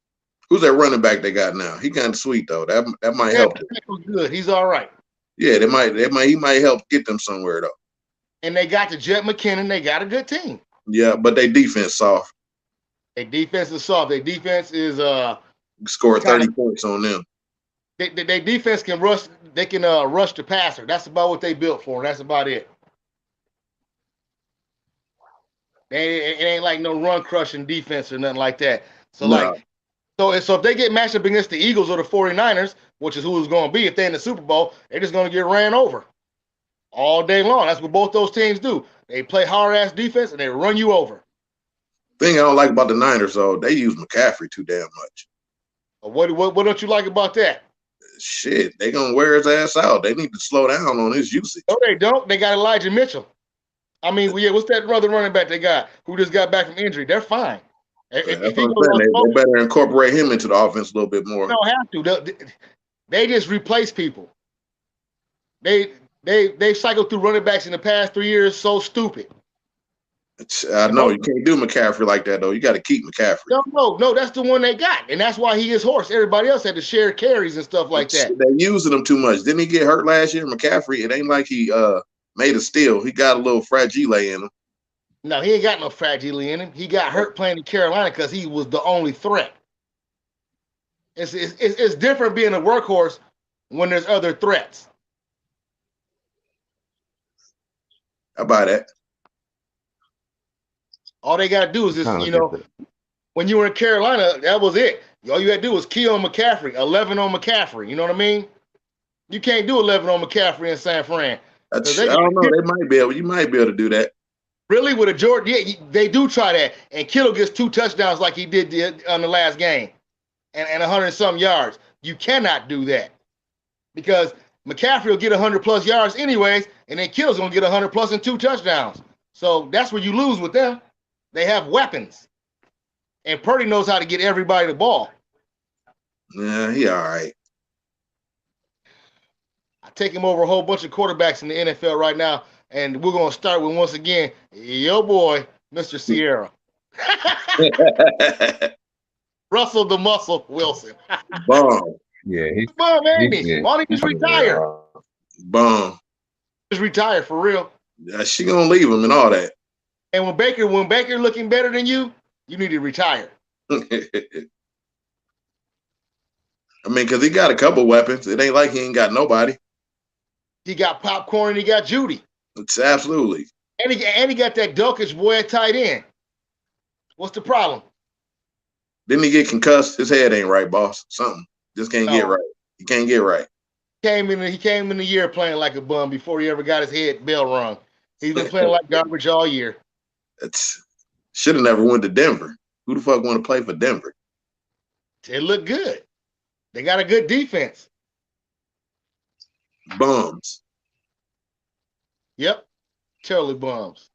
Who's that running back they got now? He kind of sweet though. That might help. Good. He's all right. Yeah, he might help get them somewhere though. And they got the Jet McKinnon. They got a good team. Yeah, but their defense soft. Their defense is soft. Their defense is score 30 points on them. Their defense can rush. They can rush the passer. That's about what they built for. That's about it. It ain't like no run crushing defense or nothing like that. So so if they get matched up against the Eagles or the 49ers, which is who it's going to be if they're in the Super Bowl, they're just going to get ran over all day long. That's what both those teams do. They play hard-ass defense, and they run you over. Thing I don't like about the Niners, though, they use McCaffrey too damn much. What don't you like about that? Shit, they going to wear his ass out. They need to slow down on his usage. No, they don't. They got Elijah Mitchell. I mean, well, yeah, what's that other running back they got who just got back from injury? They're fine. If he That's goes what I'm saying. on, They better incorporate him into the offense a little bit more. they don't have to. They just replace people. They cycled through running backs in the past 3 years so stupid. I know you can't do McCaffrey like that though. You got to keep McCaffrey. No, that's the one they got, and that's why he is horse. Everybody else had to share carries and stuff like that. They're using him too much. Didn't he get hurt last year, McCaffrey? It ain't like he made a steal. He got a little fragile in him. No, he ain't got no fragile in him. He got hurt playing in Carolina because he was the only threat. It's different being a workhorse when there's other threats. How about that? All they got to do is just, when you were in Carolina, that was it. All you had to do was key on McCaffrey, 11 on McCaffrey. You know what I mean? You can't do 11 on McCaffrey in San Fran. I don't know. They might be able. You might be able to do that. Really, with a Jordan, yeah, they do try that. And Kittle gets 2 touchdowns like he did on the last game, and 100-some yards. You cannot do that because McCaffrey will get 100+ yards anyways, and then Kittle's gonna get 100+ and 2 touchdowns. So that's where you lose with them. They have weapons, and Purdy knows how to get everybody the ball. Yeah, he all right. I take him over a whole bunch of quarterbacks in the NFL right now, and we're gonna start with once again your boy, Mr. Sierra. Russell the Muscle Wilson. Bomb. Yeah, he's Bum, ain't he? Why don't he just retire? Bomb. Just retire for real. She gonna leave him and all that. And when Baker looking better than you need to retire. I mean, because he got a couple weapons. It ain't like he ain't got nobody. He got Popcorn and he got Judy. It's absolutely. And he got that Dulcich boy at tight end. What's the problem? Didn't he get concussed? His head ain't right, boss. Something. Just can't get right. He can't get right. He came in the year playing like a bum before he ever got his head bell rung. He's been playing like garbage all year. Should have never went to Denver. Who the fuck want to play for Denver? It looked good. They got a good defense. Bums. Yep. Totally bums.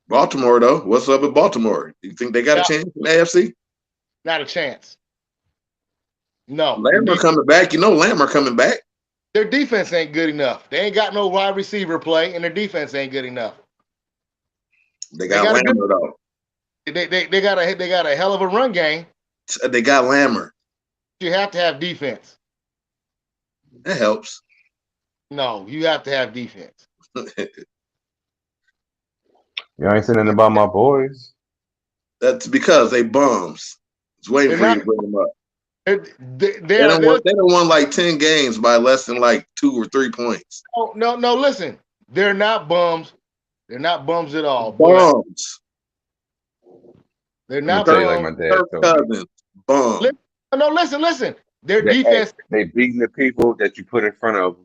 Baltimore, though. What's up with Baltimore? You think they got a chance in the AFC? Not a chance. No. Lamar coming back. You know Lamar coming back. Their defense ain't good enough. They ain't got no wide receiver play, and their defense ain't good enough. They got Lamar, though. They got a hell of a run game. They got Lamar. You have to have defense. That helps. No, you have to have defense. You ain't saying nothing about my boys. That's because they bums. It's waiting for you to bring them up. They don't won like 10 games by less than like 2 or 3 points. No, listen. They're not bums. They're not bums at all. Bums. They're not bums. bums. Like my dad Cousins. Bums. No, listen. Their defense. They beating the people that you put in front of them.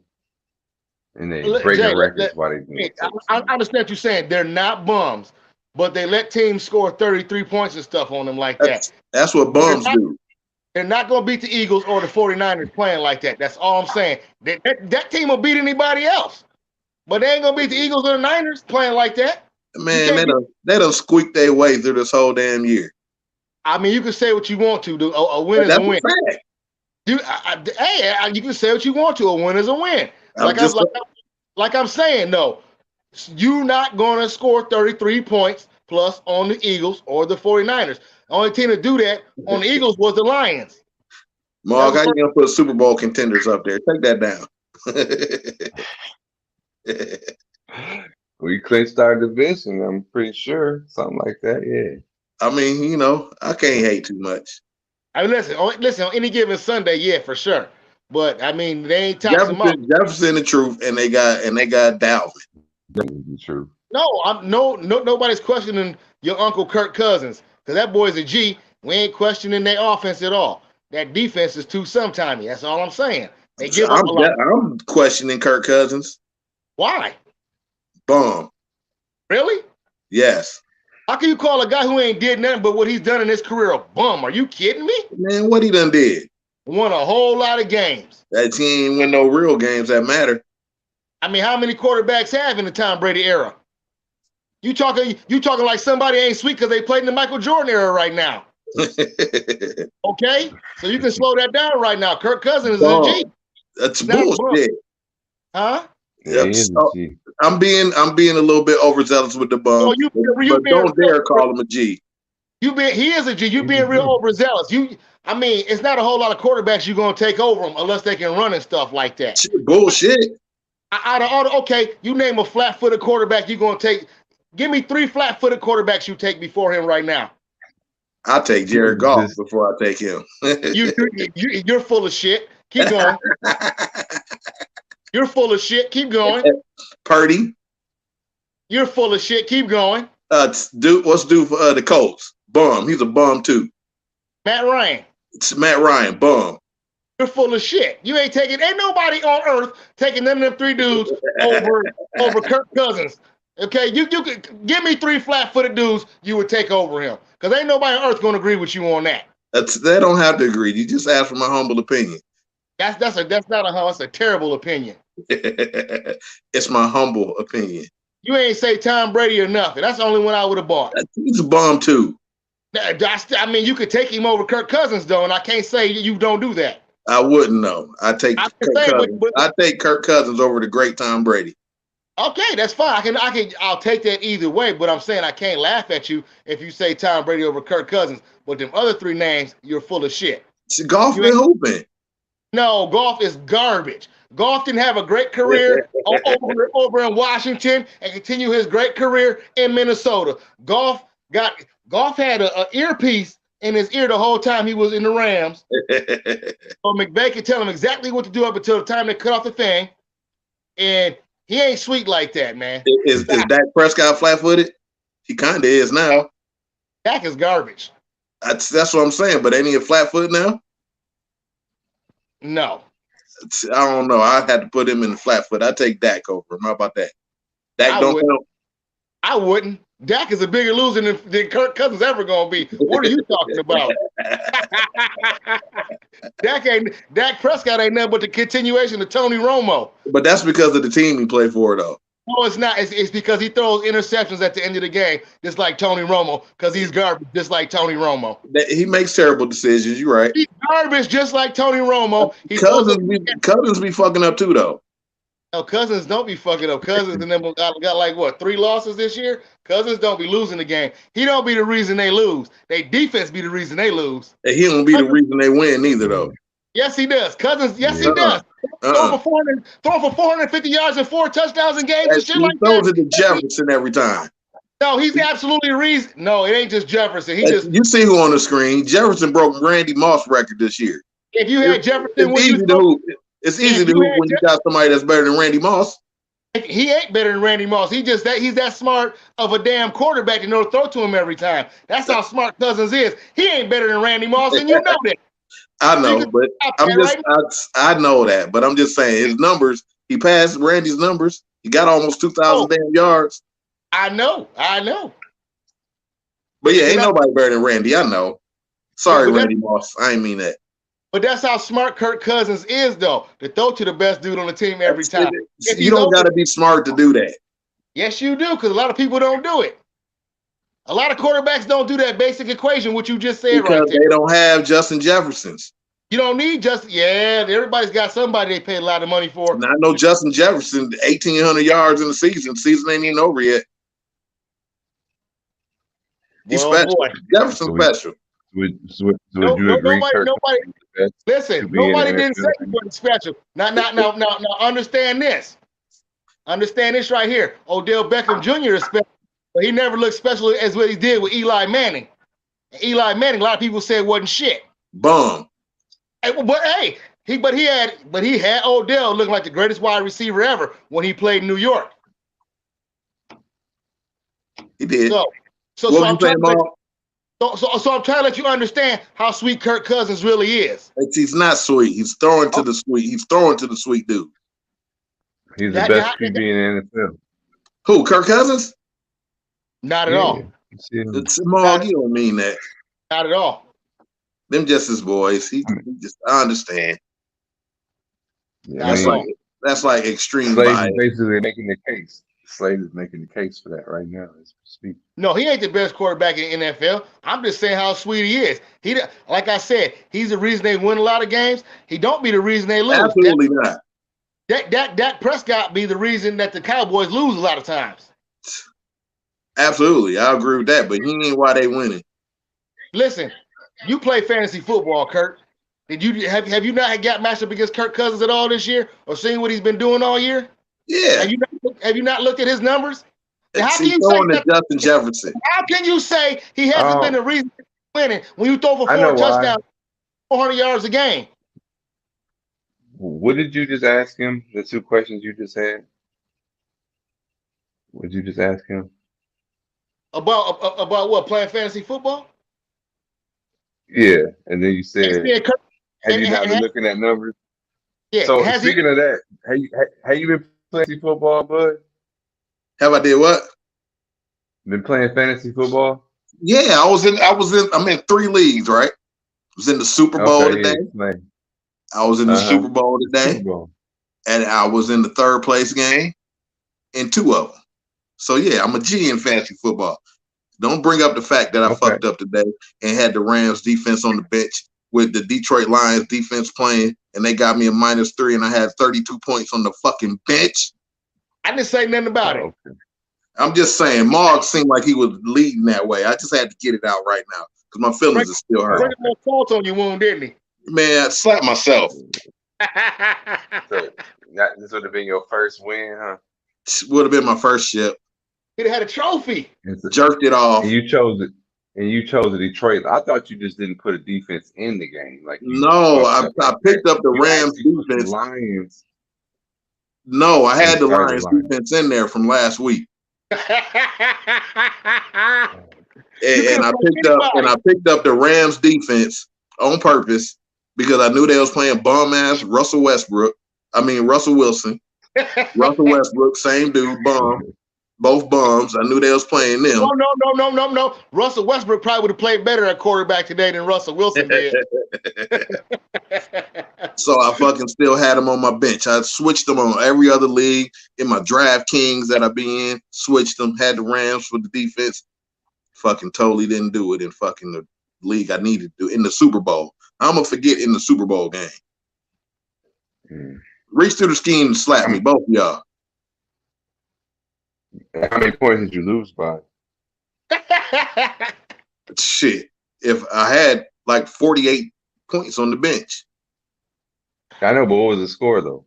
And they breaking records while they do it. I understand what you're saying. They're not bums, but they let teams score 33 points and stuff on them like that. That's what bums do. They're not going to beat the Eagles or the 49ers playing like that. That's all I'm saying. That team will beat anybody else, but they ain't going to beat the Eagles or the Niners playing like that. Man, they done squeaked their way through this whole damn year. I mean, you can say what you want to. A win is a win. You can say what you want to. A win is a win. Like I'm saying, no, you're not going to score 33 points plus on the Eagles or the 49ers. The only team to do that on the Eagles was the Lions. Mark, how you going to put Super Bowl contenders up there? Take that down. We clinched our division, I'm pretty sure. Something like that, yeah. I mean, I can't hate too much. I mean, listen, on any given Sunday, yeah, for sure. But I mean, they ain't tossing them up. Jefferson the truth, and they got Dalvin. The truth. No, nobody's questioning your Uncle Kirk Cousins because that boy's a G. We ain't questioning their offense at all. That defense is too sometimey. That's all I'm saying. They give up a lot. I'm questioning Kirk Cousins. Why? Bum. Really? Yes. How can you call a guy who ain't did nothing but what he's done in his career a bum? Are you kidding me? Man, what he done did? Won a whole lot of games. That team ain't win no real games that matter. I mean, how many quarterbacks have in the Tom Brady era? You talking like somebody ain't sweet because they played in the Michael Jordan era right now. Okay? So you can slow that down right now. Kirk Cousins is a G. That's bullshit. Huh? Yeah, he is a So, G. I'm being a little bit overzealous with the bum. Oh, but don't dare call him a G. He is a G. You being real overzealous. I mean, it's not a whole lot of quarterbacks you're gonna take over them unless they can run and stuff like that. Shit, bullshit. Okay, you name a flat-footed quarterback you're gonna take. Give me 3 flat-footed quarterbacks you take before him right now. I'll take Jared Goff before I take him. You're full of shit. Keep going. You're full of shit. Keep going. Purdy. You're full of shit. Keep going. What's due for the Colts? Bum. He's a bum too. Matt Ryan. It's Matt Ryan. Bum. You're full of shit. You ain't nobody on earth taking none of them 3 dudes over Kirk Cousins. Okay, you could give me 3 flat-footed dudes you would take over him. Because ain't nobody on earth gonna agree with you on that. They don't have to agree. You just ask for my humble opinion. That's a terrible opinion. It's my humble opinion. You ain't say Tom Brady or nothing. That's the only one I would have bought. He's a bum too. I mean, you could take him over Kirk Cousins though, and I can't say you don't do that. I wouldn't know. I take Kirk Cousins over the great Tom Brady. Okay, that's fine. I'll take that either way. But I'm saying I can't laugh at you if you say Tom Brady over Kirk Cousins. But them other 3 names, you're full of shit. Goff been hooping. No, Goff is garbage. Goff didn't have a great career over in Washington and continue his great career in Minnesota. Goff had an earpiece in his ear the whole time he was in the Rams. So McVay could tell him exactly what to do up until the time they cut off the thing. And he ain't sweet like that, man. Is Dak Prescott flat-footed? He kind of is now. Dak is garbage. That's what I'm saying. But ain't he a flat-foot now? No. I don't know. I had to put him in the flat-foot. I take Dak over him. How about that? Dak don't help. I wouldn't. Dak is a bigger loser than Kirk Cousins ever gonna be. What are you talking about? Dak Prescott ain't nothing but the continuation of Tony Romo. But that's because of the team he played for, though. No, it's not. It's because he throws interceptions at the end of the game, just like Tony Romo, because he's garbage, just like Tony Romo. He makes terrible decisions. You're right. He's garbage, just like Tony Romo. Cousins be fucking up too, though. No, Cousins don't be fucking up. Cousins and them got like what, 3 losses this year? Cousins don't be losing the game. He don't be the reason they lose. They defense be the reason they lose. And he don't be the reason they win either, though. Yes, he does. Cousins, yes, he does. Throwing for 450 yards and 4 touchdowns in games and shit like that. He throws it to Jefferson every time. No, he's absolutely the reason. No, it ain't just Jefferson. You see who on the screen. Jefferson broke Randy Moss record this year. If you had Jefferson, it's easy to hoop when you got somebody that's better than Randy Moss. He ain't better than Randy Moss. He's that smart of a damn quarterback to know to throw to him every time. That's how smart Cousins is. He ain't better than Randy Moss, and you know that. I know, but I know that, but I'm just saying his numbers. He passed Randy's numbers. He got almost 2,000 damn yards. I know. But yeah, ain't nobody better than Randy. I know. Sorry, Randy Moss. I ain't mean that. But that's how smart Kirk Cousins is, though, to throw to the best dude on the team every time. You don't got to be smart to do that. Yes, you do, because a lot of people don't do it. A lot of quarterbacks don't do that basic equation, what you just said right there. Because they don't have Justin Jeffersons. You don't need Justin. Yeah, everybody's got somebody they pay a lot of money for. And I know Justin Jefferson, 1,800 yards in the season. Season ain't even over yet. He's special. Boy. Jefferson's special. Would you agree? Nobody didn't say he wasn't special. Now, understand this. Understand this right here. Odell Beckham Jr. is special, but he never looked special as what he did with Eli Manning. Eli Manning, a lot of people said wasn't shit. Bum. But he had Odell looking like the greatest wide receiver ever when he played in New York. He did. So I'm trying to let you understand how sweet Kirk Cousins really is. He's not sweet. He's throwing to the sweet. He's throwing to the sweet dude. He's the best QB in the NFL. Who, Kirk Cousins? Not at all. It's small. You don't mean that. Not at all. Them just his boys. I understand. Yeah, That's like extreme Slade bias. is basically making the case. Slade is making the case for that right now as we speak. No, he ain't the best quarterback in the NFL. I'm just saying how sweet he is. Like I said, he's the reason they win a lot of games. He don't be the reason they lose. Absolutely not. Dak Prescott be the reason that the Cowboys lose a lot of times. Absolutely, I agree with that. But he ain't why they winning. Listen, you play fantasy football, Kurt. Did you have you not got matched up against Kirk Cousins at all this year, or seen what he's been doing all year? Yeah. Have you not looked at his numbers? How can you say Justin Jefferson? How can you say he hasn't been the reason winning when you throw for 4 touchdowns, 400 yards a game? What did you just ask him? The 2 questions you just had. What did you just ask him? About what? Playing fantasy football? Yeah, and then you said, "Have you not been looking at numbers?" Yeah. So speaking of that, have you been playing fantasy football, bud? Have I did what? Been playing fantasy football? Yeah, I'm in 3 leagues, right? I was in the Super Bowl today. Yeah, I was in the Super Bowl today. Super Bowl. And I was in the 3rd place game in 2 of them. So yeah, I'm a G in fantasy football. Don't bring up the fact that I fucked up today and had the Rams defense on the bench with the Detroit Lions defense playing, and they got me a -3, and I had 32 points on the fucking bench. I didn't say nothing about it. Okay. I'm just saying, Mark seemed like he was leading that way. I just had to get it out right now because my feelings are still hurt. Bring more salt on your wound, didn't he? Man, I slapped myself. So this would have been your first win, huh? Would have been my first ship. He'd have had a trophy. Jerked it off. And you chose it. And you chose the Detroit. I thought you just didn't put a defense in the game. No, I picked up the Rams defense. Lions. No, I had the Lions defense in there from last week. And I picked up the Rams defense on purpose because I knew they was playing bum ass Russell Wilson. Russell Westbrook, same dude, bum. Both bums. I knew they was playing them. No. Russell Westbrook probably would have played better at quarterback today than Russell Wilson did. So I fucking still had him on my bench. I switched them on every other league in my DraftKings that I be in. Switched them. Had the Rams for the defense. Fucking totally didn't do it in fucking the league I needed to do in the Super Bowl. I'm gonna forget in the Super Bowl game. Reach through the scheme and slap me, both of y'all. How many points did you lose by? Shit. If I had like 48 points on the bench. I know, but what was the score though?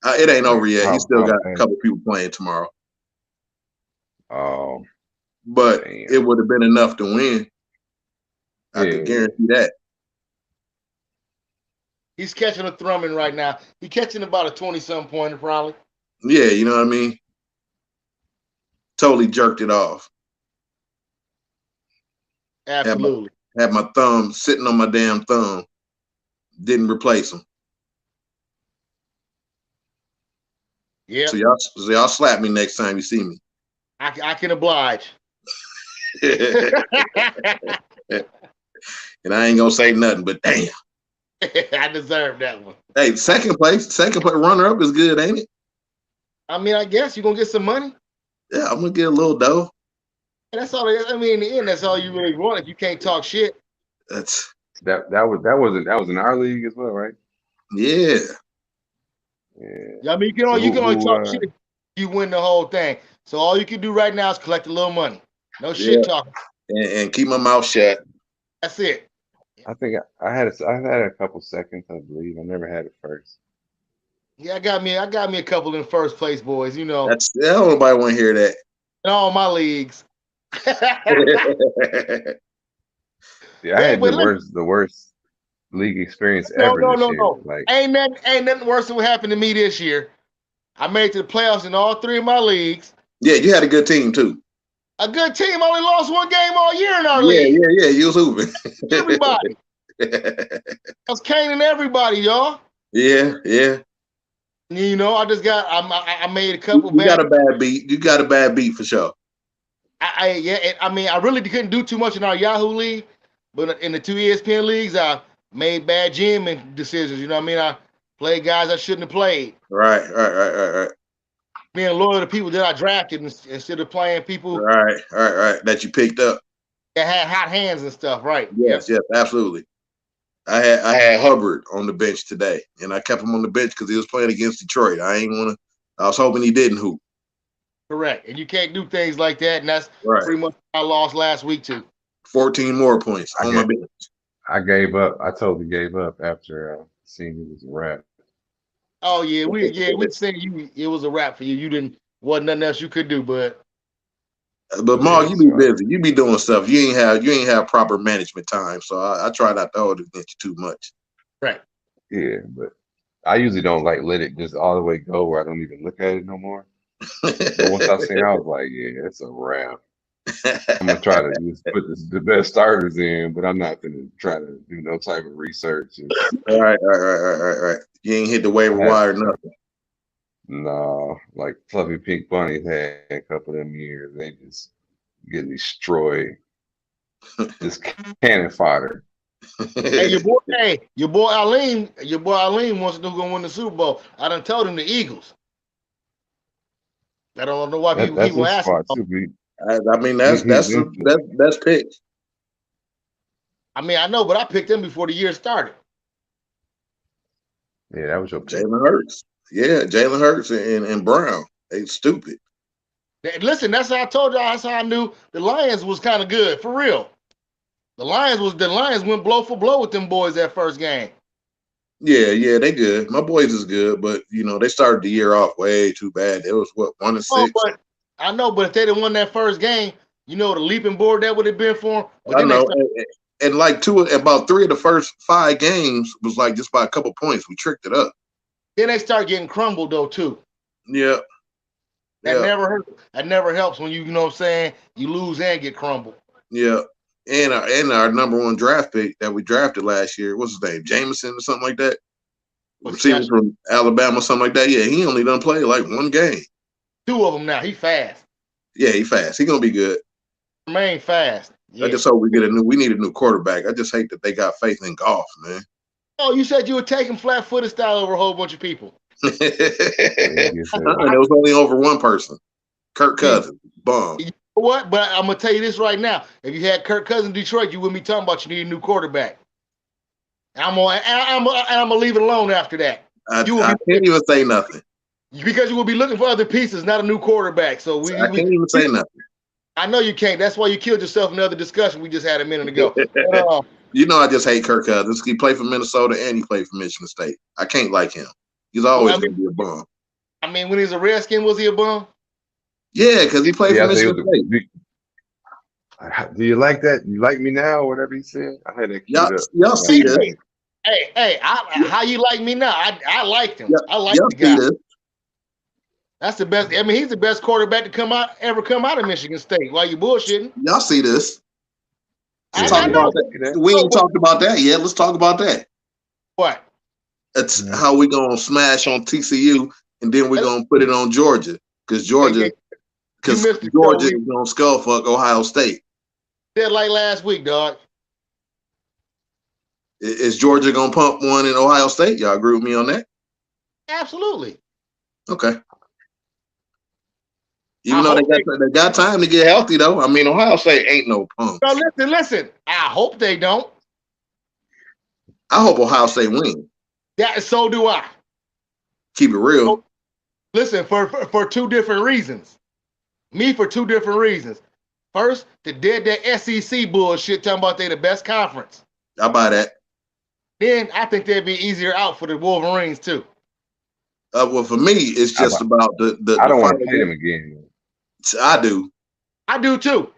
It ain't over yet. You still got a couple people playing tomorrow. Oh. But it would have been enough to win. I can guarantee that. He's catching a thrumming right now. He's catching about a 20-something pointer probably. Yeah, you know what I mean? Totally jerked it off. Absolutely. Had my thumb sitting on my damn thumb. Didn't replace him. Yeah. So y'all slap me next time you see me. I can oblige. And I ain't gonna say nothing, but damn. I deserve that one. Hey, second place, runner up is good, ain't it? I mean, I guess you're gonna get some money. Yeah, I'm gonna get a little dough. That's all. I mean, in the end, that's all you really want. If you can't talk shit, that was in our league as well, right? Yeah. I mean, you can only talk shit if you win the whole thing. So all you can do right now is collect a little money. No shit talking. And keep my mouth shut. That's it. I think I had a couple seconds, I believe. I never had it first. Yeah, I got me a couple in first place, boys. You know. I don't nobody want to hear that. In all my leagues. Yeah, I had the worst league experience ever this year. No. Like, ain't nothing worse than what happened to me this year. I made it to the playoffs in all 3 of my leagues. Yeah, you had a good team too. A good team. Only lost 1 game all year in our league. Yeah. You was hooping. Everybody. I was caning everybody, y'all. Yeah. You know, I made a couple. You got a bad beat. You got a bad beat for sure. I really couldn't do too much in our Yahoo league, but in the 2 ESPN leagues, I made bad GM decisions. You know what I mean? I played guys I shouldn't have played. Right. Being loyal to people that I drafted instead of playing people Right. That you picked up. that had hot hands and stuff, right? Yes, absolutely. I had Hubbard on the bench today, and I kept him on the bench because he was playing against Detroit. I was hoping he didn't hoop. Correct. And you can't do things like that, and that's Right. pretty much what I lost last week too. 14 more points on my bench. I gave up. I totally gave up after seeing it was a wrap. Oh yeah, we said it was a wrap for you. You wasn't nothing else you could do, but Mark, you be busy. You be doing stuff. You ain't have proper management time. So I try not to hold it against you too much. right. Yeah, but I usually don't like let it just all the way go where I don't even look at it no more. But once I seen it, I was like, yeah, it's a wrap. I'm gonna try to just put the best starters in, but I'm not gonna try to do no type of research. All right. You ain't hit the waiver wire, nothing. No, like Fluffy Pink Bunnies had a couple of them years. They just get destroyed. Just cannon fodder. Hey, your boy Eileen wants to go win the Super Bowl. I done told him the Eagles. I don't know why That's people his ask. spot too. I mean, that's pick. I mean, I know, but I picked them before the year started. Yeah, that was your pick. Jalen Hurts. Yeah, Jalen Hurts and Brown. They stupid. Listen, that's how I told y'all. That's how I knew the Lions was kind of good for real. The Lions went blow for blow with them boys that first game. Yeah, they good. My boys is good, but they started the year off way too bad. It was 1-6. Oh, but I know, but if they didn't win that first game, the leaping board that would have been for them. But I know. And like about 3 of the first 5 games was like just by a couple points. We tricked it up. Then they start getting crumbled though too. Yeah. That never hurts. That never helps when you know what I'm saying, you lose and get crumbled. Yeah. And our number 1 draft pick that we drafted last year, what's his name? Jameson or something like that. Receiver from Alabama, something like that. Yeah, he only done played like 1 game. 2 of them now. He fast. Yeah, he fast. He gonna be good. Remain fast. Yeah. I just hope we need a new quarterback. I just hate that they got faith in Goff, man. Oh, you said you were taking flat-footed style over a whole bunch of people. It was only over 1 person. Kirk Cousins. Bum. You know what? But I'm gonna tell you this right now. If you had Kirk Cousins in Detroit, you wouldn't be talking about you need a new quarterback. I'm gonna leave it alone after that. I can't even say nothing. Because you will be looking for other pieces, not a new quarterback. So I can't even say nothing. I know you can't. That's why you killed yourself in the other discussion we just had a minute ago. I just hate Kirk Cousins. He played for Minnesota and he played for Michigan State. I can't like him. He's always going to be a bum. I mean, when he's a Redskin, was he a bum? Yeah, because he played for Michigan State. Do you like that? You like me now? Or whatever he said. I had that. Y'all see this? Hey! How you like me now? I liked him. I like the guy. That's the best. I mean, he's the best quarterback to ever come out of Michigan State. Why you bullshitting? Y'all see this? We ain't talked about that yet. Let's talk about that. What? That's how we gonna smash on TCU, and then we're gonna put it on Georgia because Georgia is gonna skull fuck Ohio State. Said like last week, dog. Is Georgia gonna pump one in Ohio State? Y'all agree with me on that? Absolutely. Okay. Even though they got time to get healthy, though. I mean, Ohio State ain't no pump. No, listen. I hope they don't. I hope Ohio State wins. Yeah, so do I. Keep it real. So, listen, for 2 different reasons. Me for 2 different reasons. First, that SEC bullshit talking about they the best conference. I buy that. Then I think they'd be easier out for the Wolverines too. Well, for me, it's just about the. I don't want to play them again. I do. I do too.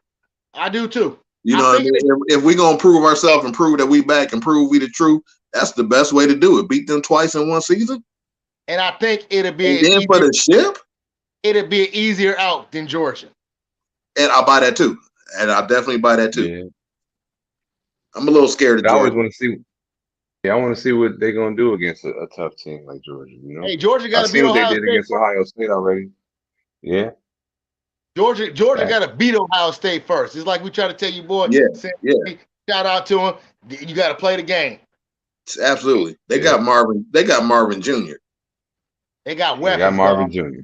You know what I mean? If we're gonna prove ourselves and prove that we back and prove we the truth, that's the best way to do it. Beat them twice in 1 season. And I think it'd be for the ship. It'd be an easier out than Georgia. And I buy that too. And I definitely buy that too. Yeah. I'm a little scared of Georgia. I always want to see. Yeah, I want to see what they're gonna do against a tough team like Georgia. Hey, Georgia got to beat Ohio State. Ohio They did against Ohio State already. Yeah. Georgia got to beat Ohio State first. It's like we try to tell you, boy. Yeah. Shout out to them. You got to play the game. Absolutely. They Yeah. got Marvin. They got Marvin Jr. They got They weapons. got Marvin dog. Jr.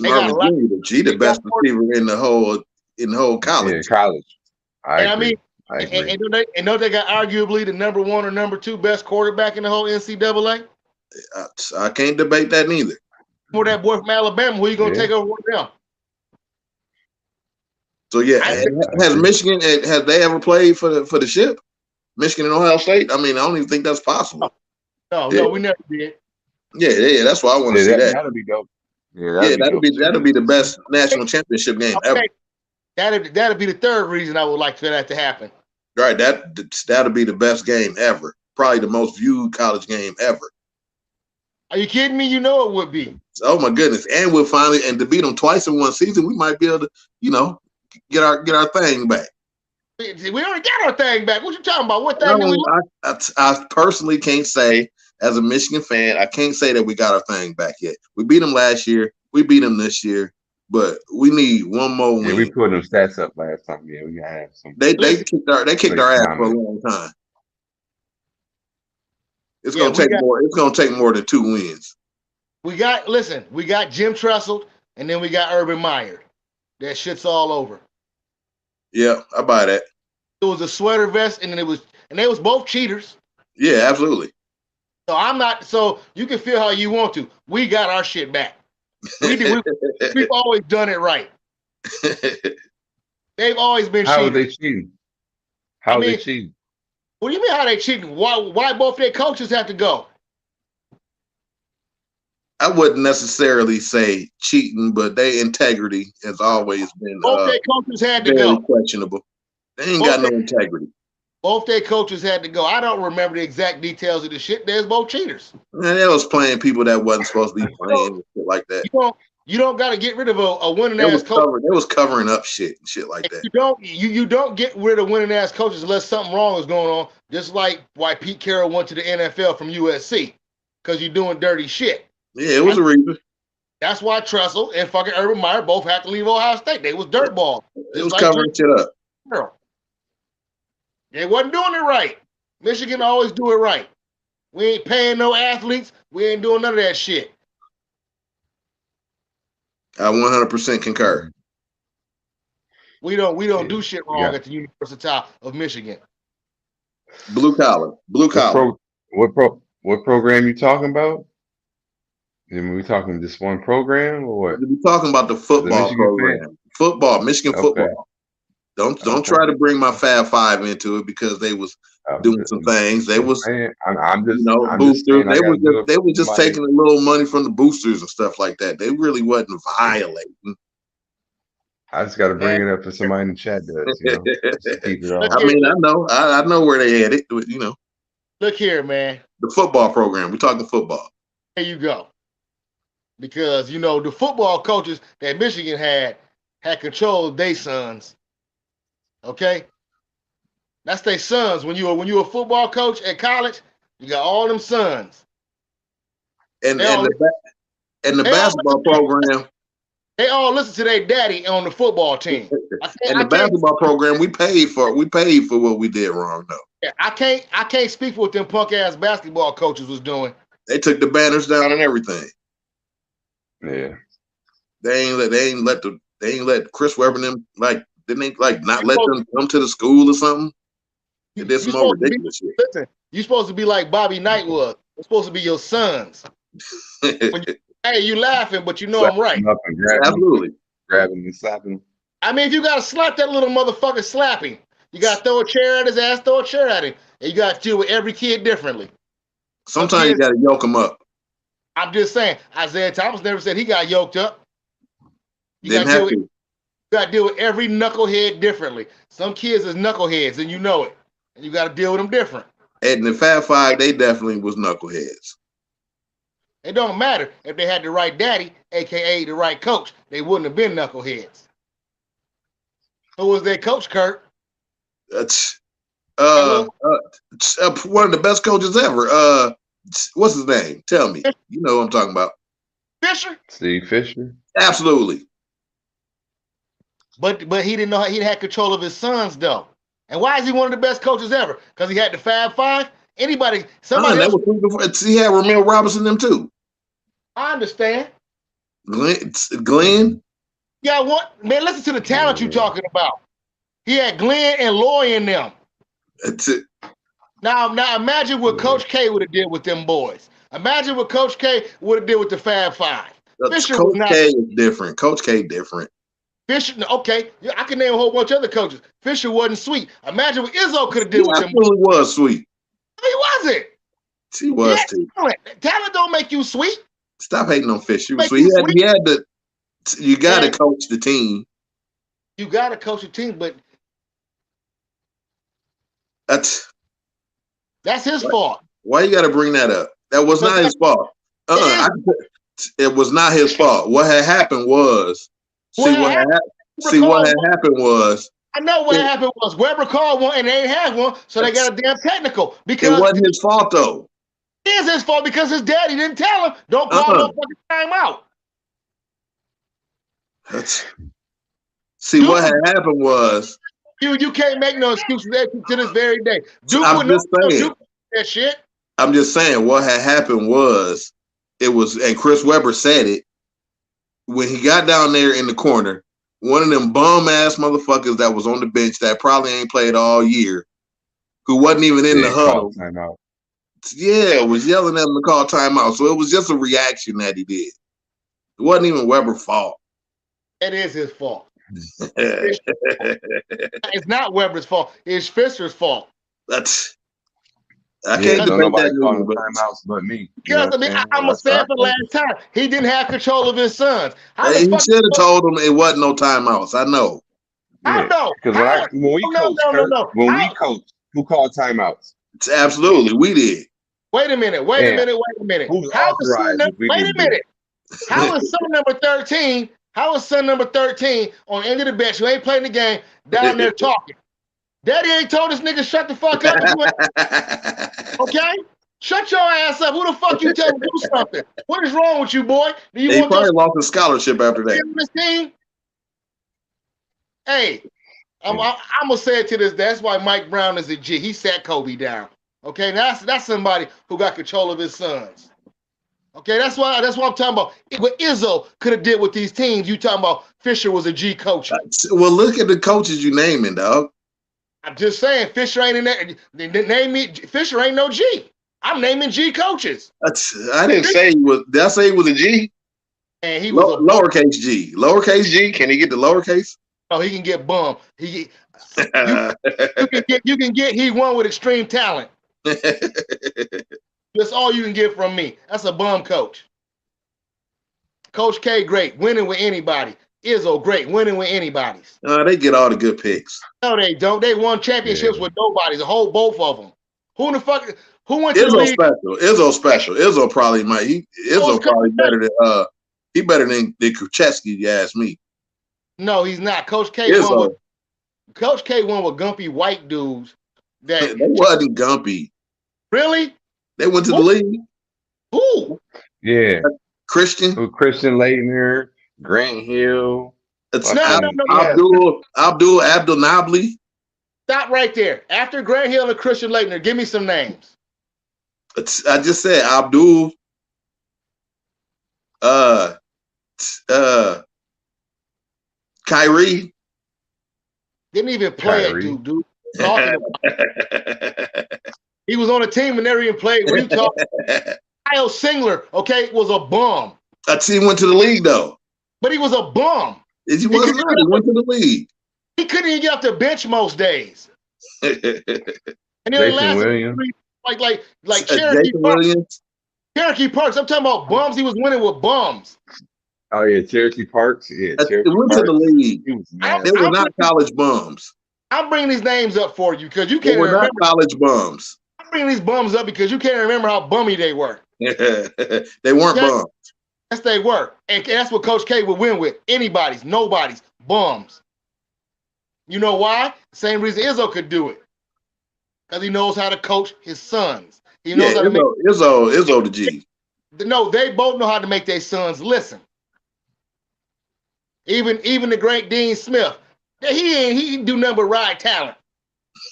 They got Marvin a lot- Jr. He the best receiver in the whole Yeah, college. college. I And I agree. mean, I agree. and don't they got arguably the number 1 or number 2 best quarterback in the whole NCAA? I can't debate that neither. For that boy from Alabama, who you gonna Yeah. take over one of them? So yeah, I- has Michigan have they ever played for the ship? Michigan and Ohio State? I mean, I don't even think that's possible. No, Yeah. we never did. Yeah, that's why I want to see that. That'll be dope. Yeah, That'll be dope. the best national championship game ever. Okay, that'd be the third reason I would like for that to happen. Right, that'll be the best game ever. Probably the most viewed college game ever. Are you kidding me? You know it would be. Oh my goodness! And we'll finally to beat them twice in one season, we might be able to, get our thing back. We already got our thing back. What you talking about? What thing? I personally can't say, as a Michigan fan, I can't say that we got our thing back yet. We beat them last year. We beat them this year, but we need one more win. Yeah, we put them stats up last time. Yeah, we gotta have some. They kicked our ass for a long time. It's gonna take more. It's gonna take more than 2 wins. We got Jim Tressel, and then we got Urban Meyer. That shit's all over. Yeah, I buy that. It was a sweater vest, and they was both cheaters. Yeah, absolutely. So you can feel how you want to. We got our shit back. We've always done it right. They've always been cheating. How are they cheating? How are they cheating? What do you mean how they cheating? Why both their coaches have to go? I wouldn't necessarily say cheating, but their integrity has always been Both their coaches had to very go. questionable. They ain't got no integrity. Both their coaches had to go. I don't remember the exact details of the shit. There's both cheaters. Man, they was playing people that wasn't supposed to be playing and shit like that. You don't got to get rid of a winning ass coach. They was covering up shit and shit like that. You don't get rid of winning ass coaches unless something wrong is going on. Just like why Pete Carroll went to the NFL from USC, because you're doing dirty shit. Yeah, it was a reason. That's why Tressel and fucking Urban Meyer both had to leave Ohio State. They was dirtball. It was covering shit up. They wasn't doing it right. Michigan always do it right. We ain't paying no athletes. We ain't doing none of that shit. I 100% concur. We don't do shit wrong at the University of Michigan. Blue collar. What program you talking about? Are we talking just one program or what? We're talking about the football program. Football, Michigan football. Don't try to bring my Fab Five into it because they was doing some things. They was boosters. They were just taking a little money from the boosters and stuff like that. They really wasn't violating. I just got to bring it up for somebody in the chat does. Keep it on. I mean, I know where they had it. Look here, man. The football program. We're talking football. There you go. Because the football coaches that Michigan had control of their sons. Okay, that's their sons. When you a football coach at college, you got all them sons. And the basketball program. They all listen to their daddy on the football team. And the basketball program, we paid for what we did wrong though. Yeah, I can't speak for what them punk ass basketball coaches was doing. They took the banners down and everything. Yeah. They ain't let Chris Webber and them didn't they not let them come to the school or something? They did some more ridiculous shit. Listen, you supposed to be like Bobby Knight was. It's supposed to be your sons. Hey, you laughing, but you know I'm right. Absolutely. Grabbing and slapping. I mean, if you gotta slap that little motherfucker, slap him. You gotta throw a chair at his ass, throw a chair at him. And you gotta deal with every kid differently. Sometimes you gotta yoke them up. I'm just saying, Isaiah Thomas never said he got yoked up. You gotta deal with every knucklehead differently. Some kids is knuckleheads, and you know it. And you gotta deal with them different. And the Fab Five, they definitely was knuckleheads. It don't matter if they had the right daddy, aka the right coach. They wouldn't have been knuckleheads. Who was their coach, Kurt? That's one of the best coaches ever. What's his name? Tell me. You know what I'm talking about. Fisher? Steve Fisher? Absolutely. But he didn't know he had control of his sons though. And why is he one of the best coaches ever? Because he had the Fab Five Anybody, somebody else. He had Ramil Robinson them too. I understand. Glenn. Yeah, man, listen to the talent you're talking about. He had Glenn and Loy in them. That's it. Now imagine what Coach K would have did with them boys. Imagine what Coach K would have did with the Fab Five. Coach K is different. Coach K different. Fisher, okay, I can name a whole bunch of other coaches. Fisher wasn't sweet. Imagine what Izzo could have did with them. He was sweet. He wasn't. He was too. Talent don't make you sweet. Stop hating on Fisher. So you got to coach the team. You got to coach the team, but that's his fault. Why you got to bring that up? That was not his fault. It was not his fault. What had happened was. What had happened was. I know what happened was Weber called one and they ain't had one, so they got a damn technical. Because it wasn't his fault though. It is his fault because his daddy didn't tell him, don't call no fucking timeout. What had happened was you can't make no excuses to this very day. I'm just saying that shit. I'm just saying what had happened was and Chris Webber said it when he got down there in the corner. One of them bum ass motherfuckers that was on the bench that probably ain't played all year, who wasn't even in the huddle. Yeah, was yelling at him to call timeout. So it was just a reaction that he did. It wasn't even Weber's fault. It is his fault. It's not Weber's fault. It's Fisher's fault. I can't debate that calling timeouts but me. Because I'm gonna say it for the last time. He didn't have control of his sons. He should have told him it wasn't no timeouts. I know. I know. Because when we coached, who called timeouts? Absolutely, we did. Wait a minute. Who's authorized? Wait a minute. How is son number 13? How is son number 13 on the end of the bench who ain't playing the game down there talking? Daddy ain't told this nigga shut the fuck up. Okay? Shut your ass up. Who the fuck you tell him to do something? What is wrong with you, boy? Do you he probably lost his scholarship after that. This team? Hey, I'm gonna say it to this. That's why Mike Brown is a G. He sat Kobe down. Okay, that's somebody who got control of his sons. Okay, that's why I'm talking about what Izzo could have did with these teams. You talking about Fisher was a G coach. Well, look at the coaches you naming, dog. I'm just saying Fisher ain't in there. Name me Fisher ain't no G. I'm naming G coaches. I didn't say he was. Did I say he was a G? And he was lowercase G. Lowercase G. Can he get the lowercase? Oh, he can get bum. You can get he won with extreme talent. That's all you can get from me. That's a bum coach. Coach K, great, winning with anybody. Izzo, great, winning with anybody. They get all the good picks. No, they don't. They won championships with nobody. The whole both of them. Who the fuck? Who went to the league? Izzo special. Izzo probably might. Izzo probably better than he better than Krzyzewski. You ask me. No, he's not. Coach K won with gumpy white dudes. That they wasn't gumpy. Really? They went to the league. Who? Yeah. Christian Leitner, Grant Hill. Abdul Nabli. Stop right there. After Grant Hill and Christian Leitner, give me some names. I just said Abdul. Kyrie. Didn't even play it, dude. Talking about he was on a team and never even played. What are you talking? Kyle Singler, okay, was a bum. That team went to the league though. But he was a bum. He went to the league. He couldn't even get off the bench most days. And then like Cherokee Parks. Cherokee Parks. I'm talking about bums. He was winning with bums. Oh yeah, Cherokee Parks. Yeah, Cherokee Parks. To the league. They were not college bums. I'm bringing these names up for you because you can't remember. Not college bums. I'm bringing these bums up because you can't remember how bummy they were. They weren't bums. Yes, they were. And that's what Coach K would win with. Anybody's, nobody's, bums. You know why? Same reason Izzo could do it. Because he knows how to coach his sons. He knows how to make Izzo the G. No, they both know how to make their sons listen. Even the great Dean Smith. He do nothing but ride talent.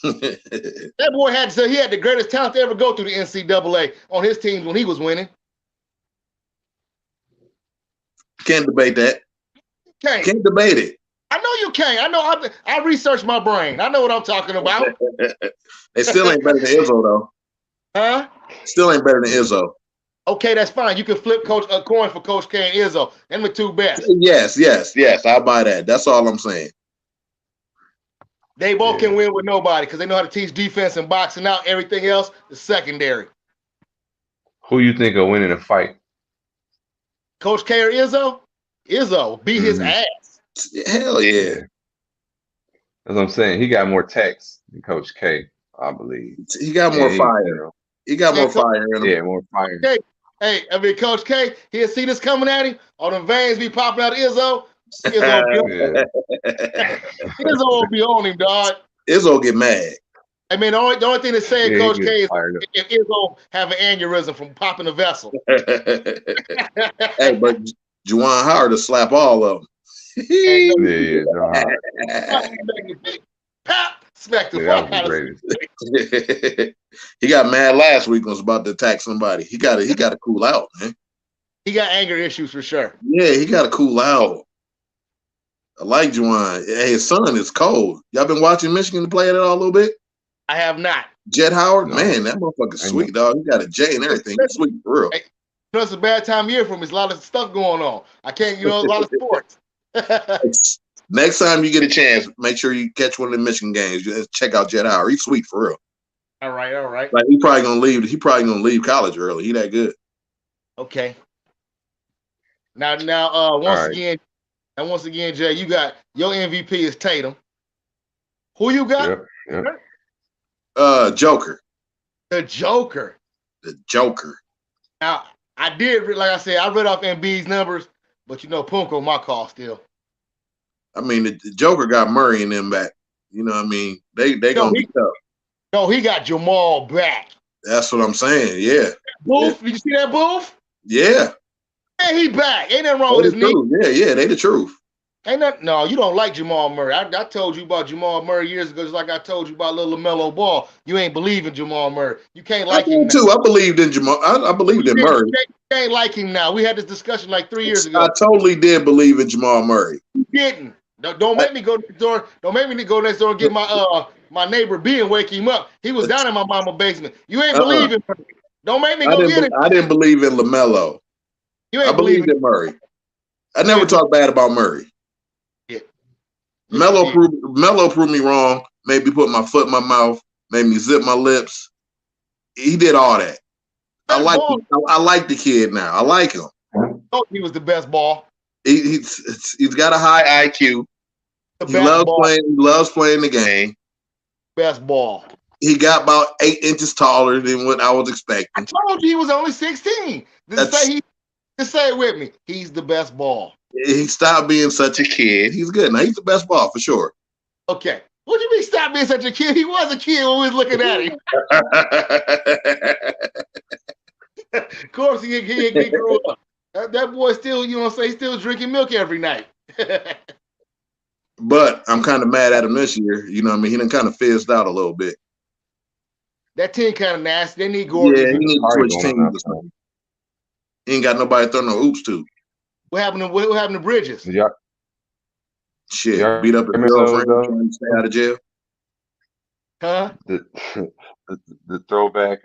That boy had the greatest talent to ever go through the NCAA on his teams when he was winning. Can't debate that. Can't debate it. I know you can't. I know. I researched my brain. I know what I'm talking about. They still ain't better than Izzo though. Huh? Still ain't better than Izzo. Okay, that's fine. You can flip a coin for Coach K and Izzo. Them the two best. Yes. I'll buy that. That's all I'm saying. They both can win with nobody because they know how to teach defense and boxing out. Everything else is secondary. Who you think will win in a fight? Coach K or Izzo? Izzo beat his ass. Hell yeah. That's what I'm saying. He got more text than Coach K, I believe. He got more fire. He got more fire in him. Yeah, more fire. Hey, I mean, Coach K, he'll see this coming at him. All them veins be popping out of Izzo. Izzo will be on him, dog. Izzo get mad. I mean, the only thing to say, Coach K, is if Izzo have an aneurysm from popping a vessel. Hey, but Juwan Howard to slap all of them. Pop, smack the that was the greatest. He got mad last week when was about to attack somebody. He got to cool out, man. He got anger issues for sure. Yeah, he got to cool out. I like Juwan. Hey, his son is cold. Y'all been watching Michigan play it all a little bit? I have not. Jet Howard, man, that motherfucker's sweet, dog. He got a J and everything. He's sweet for real. Hey, it's a bad time of year for him. There's a lot of stuff going on. I can't, a lot of sports. Next time you get a chance, make sure you catch one of the Michigan games. Just check out Jet Howard. He's sweet for real. All right. Like he probably gonna leave college early. He that good. Okay. Now, once again, Jay, you got your MVP is Tatum. Who you got? Yep. Joker. The Joker. The Joker. Now, I did, like I said, I read off Embiid's numbers, but Punko my call still. I mean, the Joker got Murray and them back. You know what I mean? They gonna be tough. No, he got Jamal back. That's what I'm saying. Yeah. Booth, did you see that Booth? Yeah. Yeah, he back. Ain't nothing wrong with his knee. Yeah, they the truth. No, you don't like Jamal Murray. I told you about Jamal Murray years ago, just like I told you about little LaMelo Ball. You ain't believe in Jamal Murray. You can't like him too. I believed in Jamal. I believed in Murray. You can't like him now. We had this discussion like 3 years ago. I totally did believe in Jamal Murray. You didn't. Don't make me go next door. Don't make me go next door and get my neighbor B and wake him up. He was down in my mama's basement. You ain't believing Murray. Don't make me go get him. I didn't believe in LaMelo. I believed in Murray. I never talked bad about Murray. Yeah. Melo proved me wrong. Made me put my foot in my mouth. Made me zip my lips. He did all that. I like the kid now. I like him. Oh, he was the best ball. He's got a high IQ. He loves playing the game. Best ball. He got about 8 inches taller than what I was expecting. I told you he was only 16. Just say it with me. He's the best ball. He stopped being such a kid. He's good now. He's the best ball for sure. Okay. What do you mean stop being such a kid? He was a kid when we was looking at him. Of course, he grew up. That boy still, still drinking milk every night. But I'm kind of mad at him this year. You know what I mean? He done kind of fizzed out a little bit. That team kind of nasty. They need Gordon. Yeah, he need to switch teams or something. He ain't got nobody to throw no oops to. What happened to Bridges? Yeah. Shit, beat up his girlfriend trying to stay out of jail. Huh? The throwback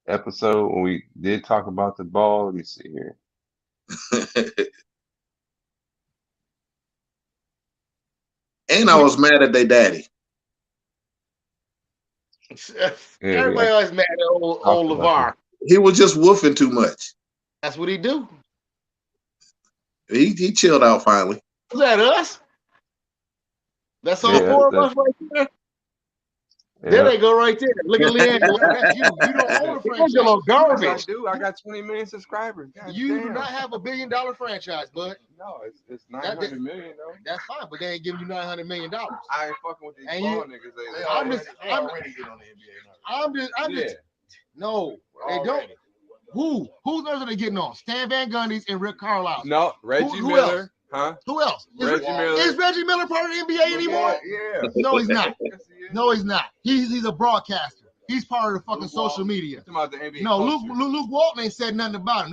episode when we did talk about the ball. Let me see here. And I was mad at their daddy. Everybody always mad at old LeVar. He was just woofing too much. That's what he do. He chilled out finally. Was that us? That's all four of us right there. Yeah. There they go right there. Look at Leanne. That's you. You don't own a franchise. You're garbage. I do. I got 20 million subscribers. You do not have $1 billion franchise, bud. No, it's 900 million though. That's fine, but they ain't giving you $900 million. I ain't fucking with these ball niggas. I'm just. No, they don't. Who's those are they getting on? Stan Van Gundy's and Rick Carlisle. No, Reggie Miller. Huh? Who else? Reggie Miller. Is Reggie Miller part of the NBA anymore? Yeah. No, he's not. Yes, he is. No, he's not. He's a broadcaster. He's part of the fucking social media. About the NBA No, culture. Luke Walton ain't said nothing about him.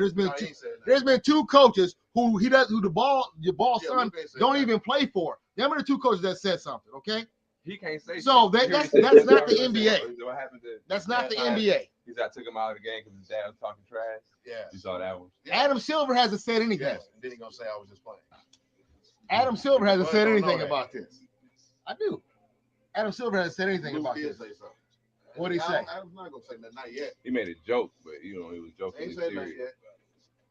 There's been two coaches who the ball son don't even play for. Them are the two coaches that said something. Okay. He can't say. So that's not the NBA. What happened to? That's not the NBA. He said I took him out of the game because his dad was talking trash. Yeah. You saw that one. Adam Silver hasn't said anything. Yes. Then he gonna say I was just playing. Adam Silver hasn't said anything that. about this. I do. Adam Silver hasn't said anything about this. Say something. What did he say? Adam's not gonna say nothing. Not yet. He made a joke, but he was joking. Ain't said nothing serious. yet.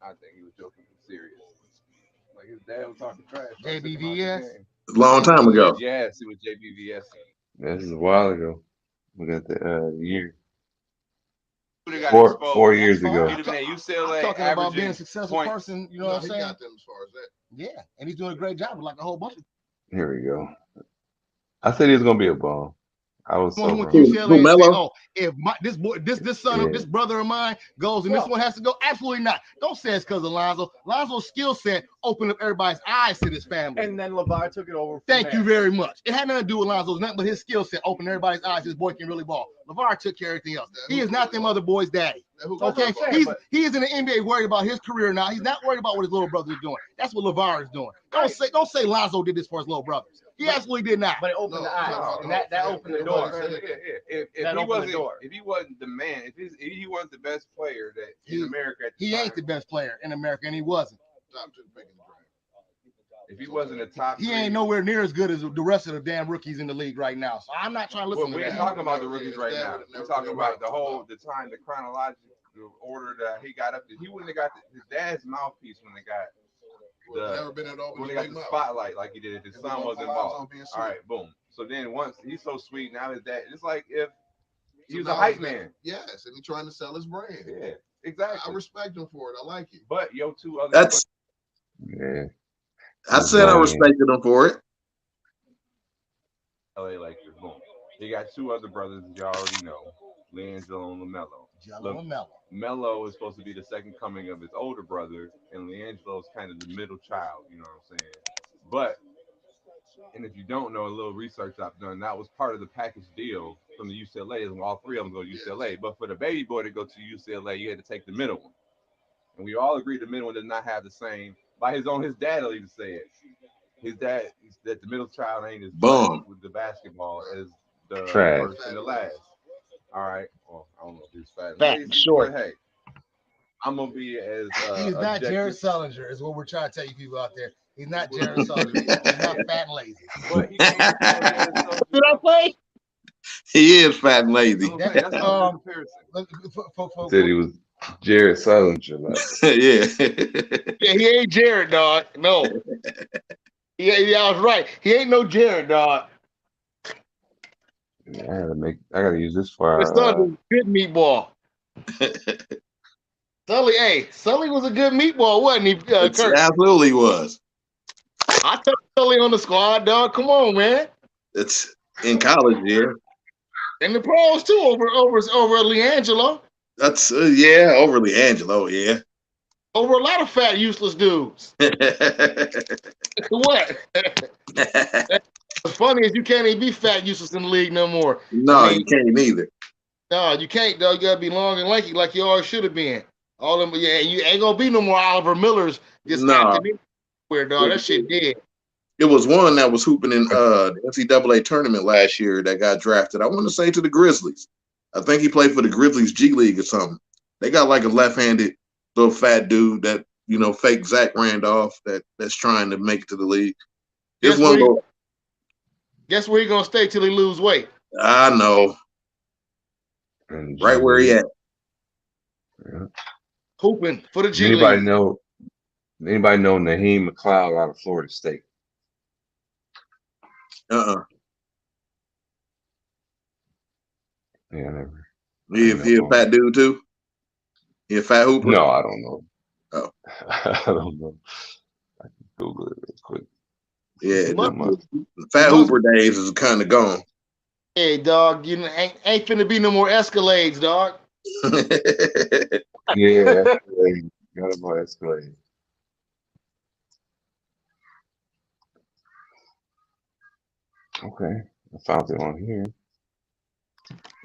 I think he was joking serious. Like his dad was talking trash. JBVS? A long time ago. Yes, it was JBVS. This is a while ago. We got the year. 4 4 years ago. He'd have been at UCLA I'm talking about being a averaging successful point- person. You know what I'm He saying? got them as far as that. Yeah, and he's doing a great job with like a whole bunch of Here we go. I said he was gonna be a bum. I was so someone who went wrong. to UCLA and Melo? say, "Oh, if this boy, this son of Yeah. this brother of mine goes and this one has to go," absolutely not. Don't say it's because of Lonzo. Lonzo's skill set opened up everybody's eyes to this family. And then LeVar took it over. Thank you very much. It had nothing to do with Lonzo's, nothing but his skill set opened everybody's eyes. This boy can really ball. LeVar took care of everything else. He is not them other boys' daddy. Okay, he is in the NBA worried about his career now. He's not worried about what his little brother is doing. That's what LeVar is doing. Don't say Lonzo did this for his little brothers. He absolutely did not. But it opened the eyes. no, And that opened the door. If That he opened wasn't, the door. if he wasn't the man, if he wasn't the best player that in America, at the He time, ain't the best player in America, and he wasn't. Top two pick in the draft. if he wasn't a top, He three, ain't nowhere near as good as the rest of the damn rookies in the league right now. So I'm not trying to listen Well, to we ain't that. talking about the rookies right That now. would We're never talking been about right. the time, the chronological order that he got up. He wouldn't have got his dad's mouthpiece when they got Never been at all when with they a got big the mouth. spotlight like he did. His And son we wasn't want our eyes involved. on being All sweet. right, boom. So then once he's so sweet, now his dad. It's like if he So was a now hype he's like- man. Yes, and he's trying to sell his brand. Yeah, I exactly. respect him for it. I like it. But your two other That's Yeah. I said I respected him for it. LA Lakers. Boom. He got two other brothers that you already know, LiAngelo and LaMelo. Jello and Mello. Melo is supposed to be the second coming of his older brother, and LiAngelo is kind of the middle child. You know what I'm saying? But, and if you don't know, a little research I've done, that was part of the package deal from the UCLA. Is when all three of them go to UCLA. But for the baby boy to go to UCLA, you had to take the middle one. And we all agree the middle one does not have the same. By his dad will even say it. His dad, that the middle child ain't as Bum. with the basketball as the Trash. first and the last. All right. Well, I don't know if he's fat. Fat and short. But hey, I'm gonna be as He's not objective. Jared Sullinger, is what we're trying to tell you people out there. He's not Jared Sullinger. He's not fat and lazy. But he can't Did I play? He is fat and lazy. that's a comparison. Said he was Jared Sullinger. Like, Yeah. Yeah, he ain't Jared, dog. No. Yeah, I was right. He ain't no Jared, dog. I gotta use this for His son was a good meatball. Sully was a good meatball, wasn't he, It Kirk? absolutely was. I took Sully on the squad, dog. Come on, man. It's in college, yeah. And the pros too over LiAngelo. That's yeah, overly Angelo, yeah. Over a lot of fat, useless dudes. What? What's funny is you can't even be fat, useless in the league no more. No, you can't either. No, you can't, dog. You gotta be long and lanky like you always should have been. All them, yeah, you ain't gonna be no more Oliver Millers just No. where, dog. That shit dead. It was one that was hooping in the NCAA tournament last year that got drafted. I want to say to the Grizzlies. I think he played for the Grizzlies G League or something. They got like a left-handed little fat dude that, you know, fake Zach Randolph that's trying to make it to the league. This one go, Guess where he gonna stay till he lose weight? I know. Right where he at. Yeah. Hooping for the G Anybody League. know Naheem McLeod out of Florida State? Yeah, never. He a fat dude too? He a fat hooper? No, I don't know. Oh. I don't know. I can Google it real quick. Yeah, Must- the fat hooper days is kind of gone. Hey, dog, you know, ain't finna be no more Escalades, dog. Yeah, Escalade. Got about Escalade. Okay, I found it on here.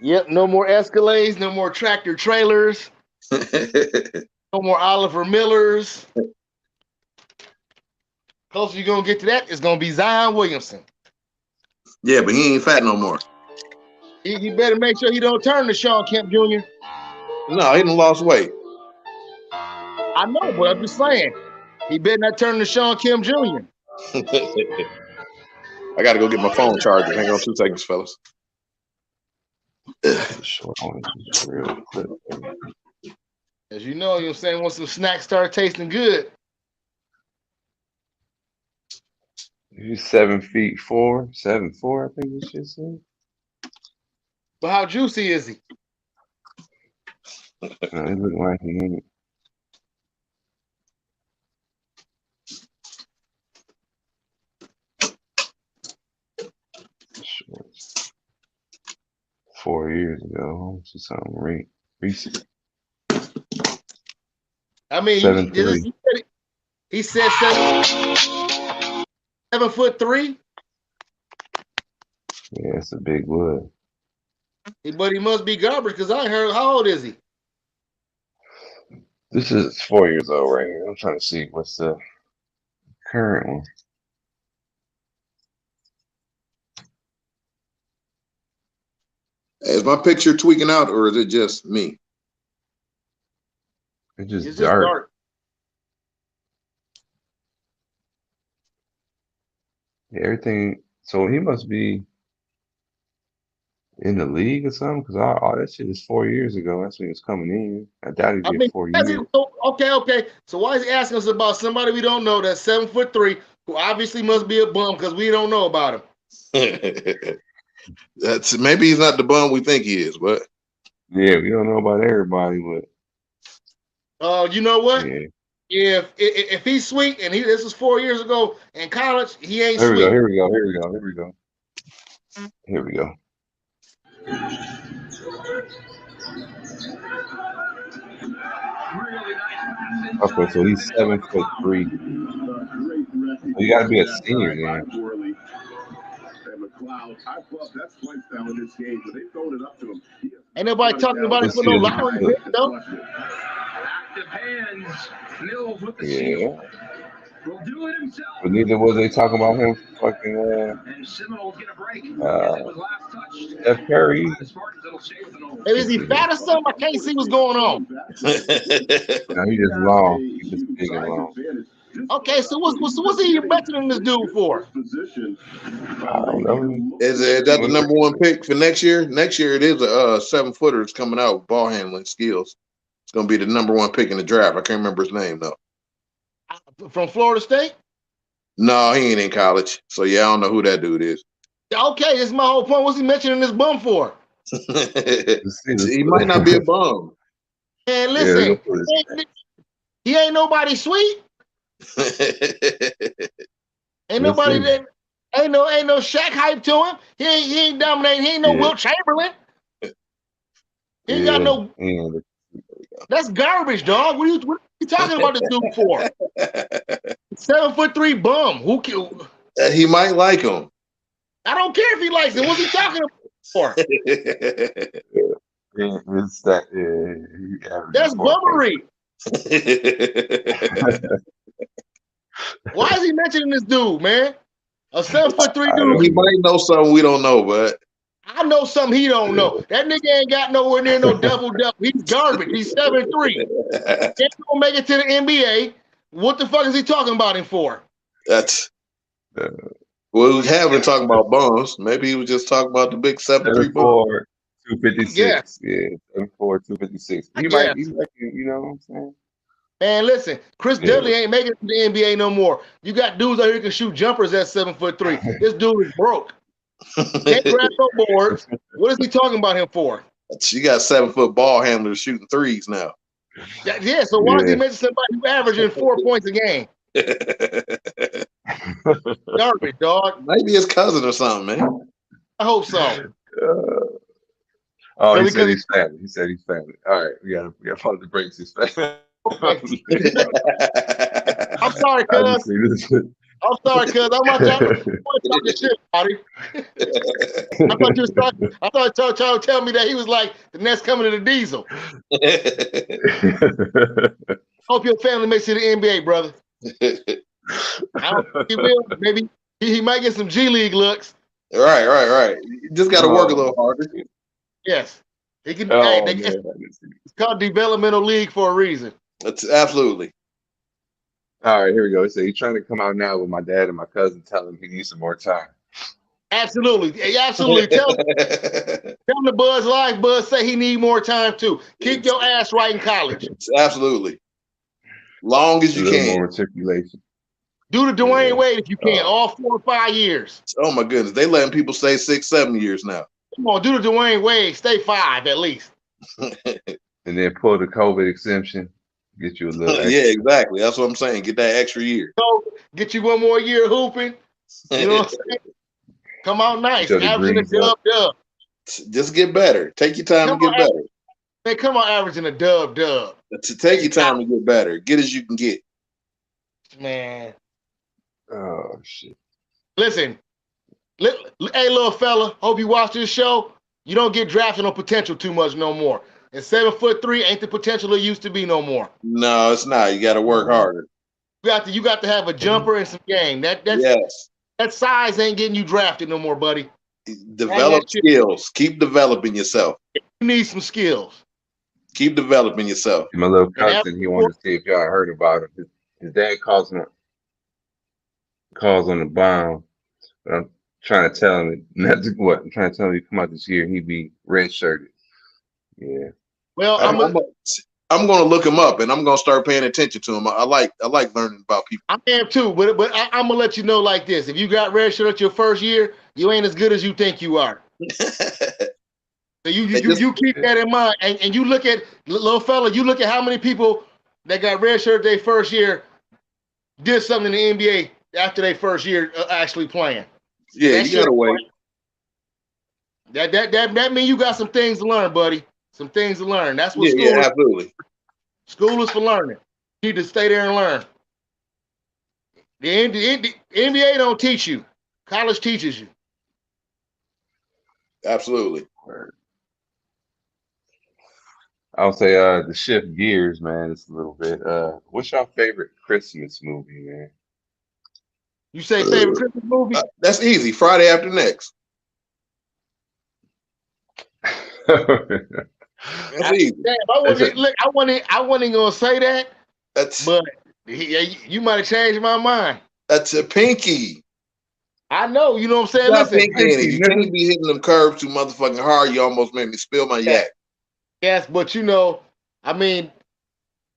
Yep, no more Escalades, no more tractor trailers, no more Oliver Millers. Closer you're gonna get to that, it's gonna be Zion Williamson. Yeah, but he ain't fat no more. He better make sure he don't turn to Sean Kemp Jr. No, he done lost weight. I know, but I'm just saying, he better not turn to Sean Kemp Jr. I gotta go get my phone charger. Hang on 2 seconds, fellas. The short one is real quick. As you know what I'm saying, once some snacks start tasting good. He's 7'4", 7'4", I think this shit said. But how juicy is he? No, it look like he ain't. Shorts. 4 years ago, this is something recent. I mean, 7'3". he said 7'3". Yeah, it's a big wood. But he must be garbage because I heard. How old is he? This is 4 years old right here. I'm trying to see what's the current one. Is my picture tweaking out or is it just me? It's just It's dark. just dark. Yeah, everything. So he must be in the league or something, because all that shit is 4 years ago. That's when he was coming in. I doubt he'd I be mean, 4 years. okay. So why is he asking us about somebody we don't know that's 7'3", who obviously must be a bum because we don't know about him? That's maybe he's not the bum we think he is, but Yeah, we don't know about everybody, but You know what? yeah. If he's sweet and this was 4 years ago in college, he ain't Here we sweet. go. Here we go. Here we go. Here we go. Here we go. Okay, so he's 7'3". You got to be a senior then. Ain't nobody talking about it Let's for see no this. lottery pick, though. Yeah. But neither was they talking about him fucking Steph Curry. Maybe is he fat or something? I can't see what's going on. No, he just long. He just big and long. Okay, so what's he mentioning this dude for? I don't know. is that the number one pick for next year? Next year it is a 7-footer that's coming out with ball handling skills. It's gonna be the number one pick in the draft. I can't remember his name though. From Florida State? No, he ain't in college. So yeah, I don't know who that dude is. Okay, this is my whole point. What's he mentioning this bum for? He might not be a bum. Man, listen, he ain't nobody sweet. Ain't nobody that ain't no Shaq hype to him. He ain't dominating. He ain't no Wilt Chamberlain. He ain't got no. That's garbage, dog. What are you talking about this dude for? 7'3" bum. Who? He might like him. I don't care if he likes it. What's he talking about for? That's bummery. Why is he mentioning this dude, man? A 7'3" dude. He might know something we don't know, but I know something he don't know. That nigga ain't got nowhere near no double-double. He's garbage. He's 7'3". Can't gonna make it to the NBA. What the fuck is he talking about him for? That's well, we haven't talking about bums. Maybe he was just talking about the big 7'3" bum. 256. Yeah, 7'4", 256. He might, you know what I'm saying? Man, listen, Chris Dudley ain't making it to the NBA no more. You got dudes out here who can shoot jumpers at 7'3". This dude is broke. Can't grab no boards. What is he talking about him for? You got 7-foot ball handlers shooting threes now. Yeah, so why is he mentioning somebody who averaging 4 points a game? Garbage, dog. Maybe his cousin or something, man. I hope so. He said he's family. He said he's family. All right, we got follow the breaks. His family. I'm sorry, cuz. I'm sorry, cuz I'm not talking shit about him. I thought you was talking. I thought you were trying to tell me that he was like the next coming of the Diesel. Hope your family makes it to the NBA, brother. I don't think he will. Maybe he might get some G League looks. Right. You just got to work a little harder. Yes, he can. Oh, Hey, man. it's called developmental league for a reason. That's absolutely. All right, here we go. So he's trying to come out now with my dad and my cousin telling him he needs some more time. Absolutely. Absolutely. Tell him the Budz life. Budz say he need more time too. Keep your ass right in college. Absolutely. Long as A you little can. more articulation. Do the Dwayne Yeah. Wade if you can, all 4 or 5 years. Oh my goodness. They letting people stay 6, 7 years now. Come on, do the Dwayne Wade. Stay 5 at least. And then pull the COVID exemption. Get you a little extra. Yeah, exactly. That's what I'm saying. Get that extra year. So get you 1 more year hooping. You know what I'm saying? Come out nice. Till the Averaging a greens up. dub. Just get better. Take your time Come to on, get better. Man, come on, averaging a dub. Take your time to get better. Get as you can get. Man. Oh shit. Listen. Hey, little fella. Hope you watch this show. You don't get drafted on potential too much no more. And 7'3" ain't the potential it used to be no more. No, it's not. You got to work harder. You got to have a jumper and some game. Yes. That size ain't getting you drafted no more, buddy. Develop skills. Keep developing yourself. You need some skills. Keep developing yourself. My little cousin, he wanted to see if y'all heard about him. His dad calls on the bomb. But I'm trying to tell him not to what. I'm trying to tell him he come out this year and he be red shirted. Yeah. Well, I'm going to look him up and I'm going to start paying attention to him. I like learning about people. I am too, but I'm gonna let you know like this: if you got red shirt at your first year, you ain't as good as you think you are. So you keep that in mind, and you look at little fella. You look at how many people that got red shirt their first year did something in the NBA after their first year actually playing. Yeah, you gotta wait. That means you got some things to learn, buddy. Some things to learn. That's what school yeah, is. absolutely. School is for learning. You need to stay there and learn. The NBA don't teach you. College teaches you. Absolutely. I'll say to shift gears, man, just a little bit. What's your favorite Christmas movie, man? You say favorite Christmas movie? That's easy. Friday After Next. That's easy. Damn, I wasn't gonna say that, but you might have changed my mind. That's a pinky. I know, you know what I'm saying? Listen, Listen, you can't be hitting them curves too motherfucking hard. You almost made me spill my yak. Yes, but you know, I mean,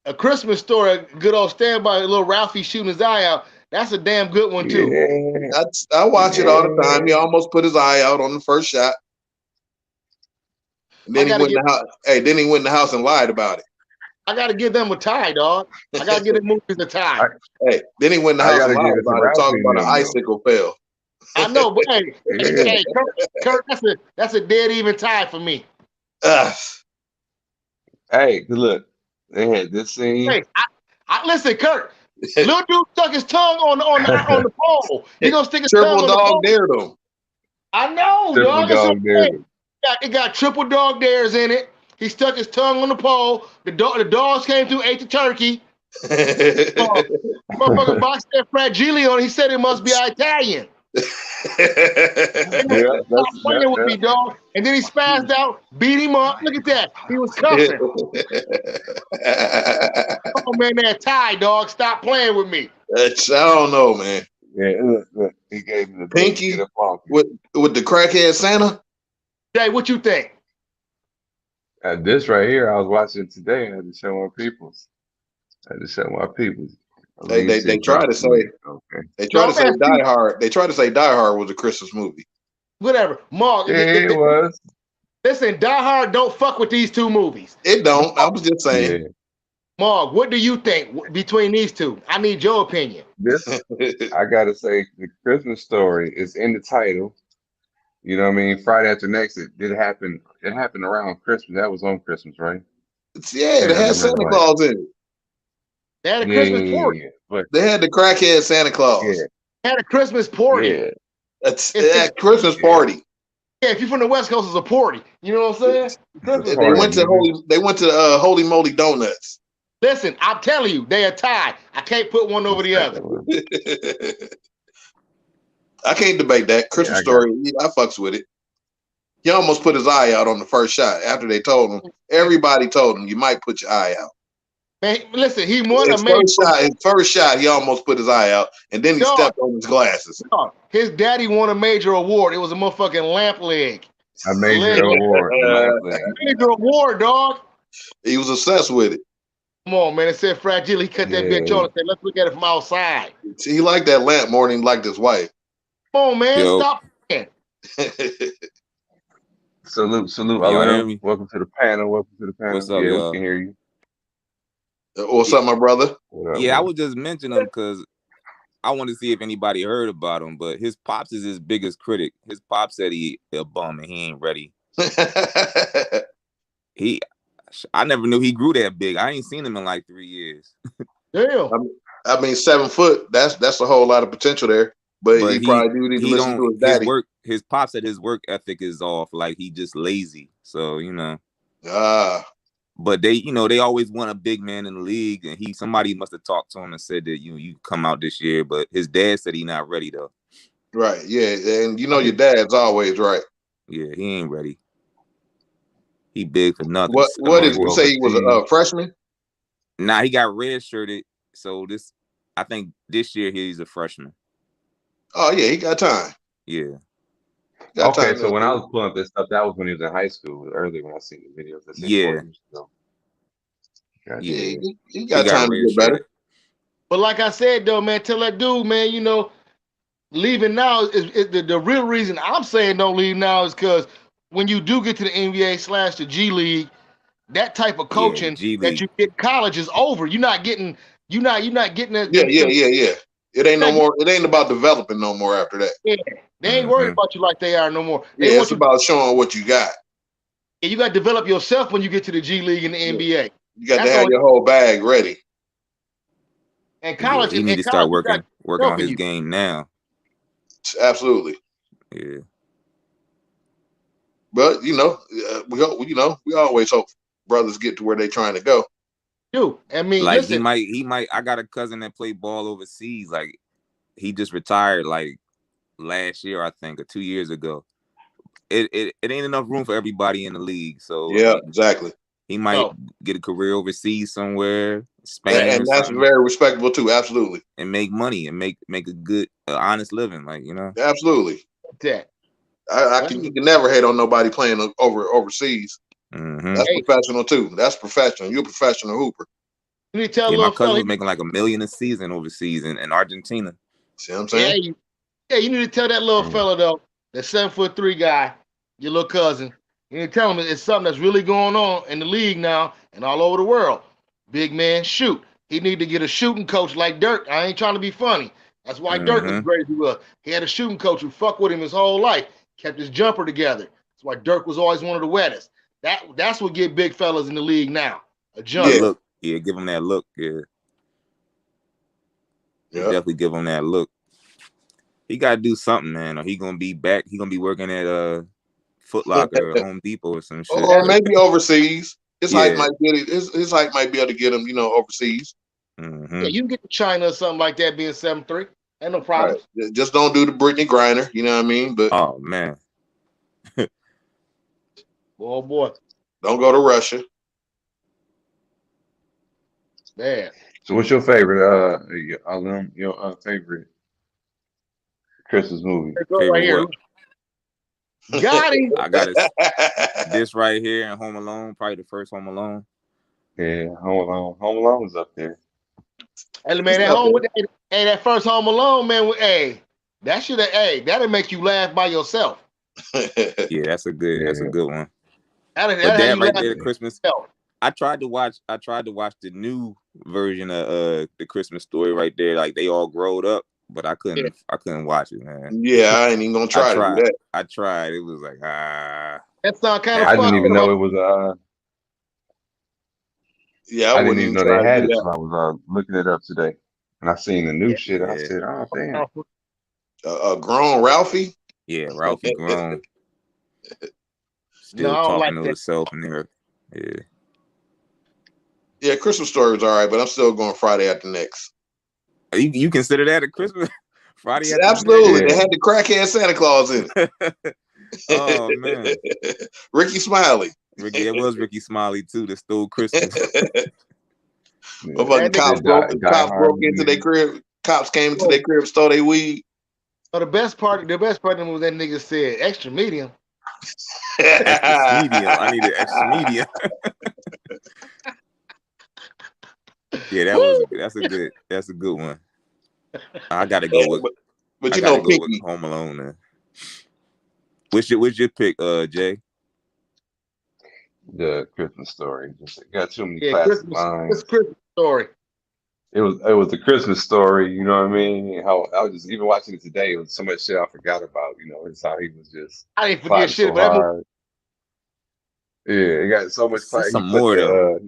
A Christmas Story, good old standby, little Ralphie shooting his eye out. That's a damn good one too. Yeah. I watch it all the time. He almost put his eye out on the first shot. And then he went in the house. Hey, then he went in the house and lied about it. I gotta give them a tie, dog. I gotta give the movies a tie. Hey, then he went in the house and lied about it, talking about an icicle fell. I know, but hey, Kurt, that's a dead even tie for me. Hey, look, they had this scene. Hey, I listen, Kurt. Little dude stuck his tongue on the pole. He gonna stick his tongue on the pole. Triple dog dared him. I know, Triple dog dared him. It got triple dog dares in it. He stuck his tongue on the pole. The dogs came through, ate the turkey. Motherfucker boxed that fragile on. He said it must be Italian. Playing with me, dog. And then he spazzed out, beat him up. Look at that. He was cussing. Oh man, that tie, dog. Stop playing with me. I don't know, man. Yeah, look, he gave him the pinky with the crackhead Santa. Jay, what you think? This right here, I was watching today. I had to show my peoples. They try to say okay. They try to say Die Hard. They try to say Die Hard was a Christmas movie. Whatever, Mark. Yeah, it was. Listen, Die Hard don't fuck with these two movies. It don't. I was just saying. Yeah. Mark, what do you think between these two? I need your opinion. This, I gotta say, the Christmas Story is in the title. You know what I mean? Friday After Next, it did happen. It happened around Christmas. That was on Christmas, right? It had Santa Claus in it. They had a Christmas party. But they had the crackhead Santa Claus. Yeah, Had a Christmas party. Yeah. That's that Christmas party. Yeah, if you're from the West Coast, it's a party. You know what I'm saying? Christmas They went to nigga. Holy Moly Donuts. Listen, I'm telling you, they are tied. I can't put one over the other. I can't debate that. Christmas story, I fucks with it. He almost put his eye out on the first shot after they told him. Everybody told him you might put your eye out. Man, listen, he won His first shot, he almost put his eye out, and then he stepped on his glasses. His daddy won a major award. It was a motherfucking lamp leg. A major award. Major award, dog. He was obsessed with it. Come on, man. It said fragile. He cut that bitch on and said, let's look at it from outside. See, he liked that lamp more than he liked his wife. Come on, man. Stop. Salute. Welcome to the panel. What's up, yeah, y'all? we can hear you. What's up, my brother? Yeah, I was just mentioning him because I want to see if anybody heard about him, but his pops is his biggest critic. His pops said he a bum and he ain't ready. I never knew he grew that big. I ain't seen him in like 3 years. Damn. I mean, 7 foot. That's a whole lot of potential there. But he probably do need to listen to his daddy. His pops said his work ethic is off. Like he just lazy. So you know. But they always want a big man in the league, and somebody must have talked to him and said that you come out this year. But his dad said he not ready though. Right. Yeah, and you know your dad's always right. Yeah, he ain't ready. He big for nothing. What did you say? He was a freshman? Nah, he got redshirted. So I think this year he's a freshman. Oh yeah, he got time. Yeah. Okay, so when I was pulling up this stuff, that was when he was in high school. Earlier when I seen the videos. Yeah. Yeah, he got time to get better. But like I said, though, man, tell that dude, man, leaving now is the real reason I'm saying don't leave now is because when you do get to the NBA / the G League, that type of coaching that you get in college is over. You're not getting that. Yeah. It ain't no more. It ain't about developing no more after that. Yeah, they ain't worried about you like they are no more. It's about showing what you got. And you got to develop yourself when you get to the G League and the NBA. You got to have your whole bag ready. And college, he need to start working on his game now. Absolutely. Yeah. But we always hope brothers get to where they trying to go. Dude, I mean, like listen, he might. I got a cousin that played ball overseas. Like he just retired like last year, I think, or 2 years ago. It ain't enough room for everybody in the league. So yeah, exactly. He might get a career overseas somewhere, Spain, and that's very respectable too. Absolutely, and make money and make a good, honest living. Like absolutely. Yeah, you can never hate on nobody playing overseas. Mm-hmm. That's professional too. That's professional. You're a professional hooper. You need to tell my cousin was making like $1 million a season overseas in Argentina. See what I'm saying? You need to tell that little fella though, that 7'3" guy, your little cousin. You need to tell him it's something that's really going on in the league now and all over the world. Big man, shoot. He need to get a shooting coach like Dirk. I ain't trying to be funny. That's why Dirk was great as he was. He had a shooting coach who fucked with him his whole life, kept his jumper together. That's why Dirk was always one of the wettest. That's what get big fellas in the league now. A jumper. Yeah, give him that look. Yeah. Definitely give him that look. He got to do something, man, or he gonna be back. He gonna be working at Foot Locker or Home Depot or some shit, or maybe overseas. His height might get it. His height might be able to get him, overseas. Yeah, you can get to China or something like that, being 7'3". Ain't no problem. Right. Just don't do the Brittany Griner. You know what I mean? But oh man, oh boy, don't go to Russia. Man. So what's your favorite? Your favorite Christmas movie? Right here. Got him. I got this right here in Home Alone, probably the first Home Alone. Yeah, Home Alone. Home Alone is up there. Hey man, that first Home Alone, man. That'll make you laugh by yourself. Yeah, that's a good one. That right there, Christmas. I tried to watch the new version of the Christmas Story right there. Like they all growed up, but I couldn't watch it, man. Yeah, I ain't even gonna try to do that. I tried. It was like That sound kind of I fun. didn't even know it was yeah, I didn't even know they had it, so I was looking it up today. And I seen the new shit. I said, oh damn. Grown Ralphie. Yeah, Ralphie grown. Still No, I don't talking like to that. herself in there. Yeah. Yeah, Christmas Story was all right, but I'm still going Friday After Next. You consider that a Christmas Friday after Absolutely. Yeah. They had the crackhead Santa Claus in it. next? Oh man. Ricky Smiley. Ricky, it was Ricky Smiley too that stole Christmas. Motherfucking cops broke into their crib. Cops came into their crib, stole their weed. So the best part was that nigga said extra medium. Extra medium. I needed extra medium. Yeah, that's a good one. I gotta go with but you know, Pinky. with Home Alone then. What's your pick, Jay? The Christmas Story. Just got too many classic lines. It's Christmas Story. It was the Christmas Story. You know what I mean? How I was just even watching it today. It was so much shit I forgot about. You know, it's how he was just. I didn't forget shit, so but hard. Yeah, it got so much. Some more though.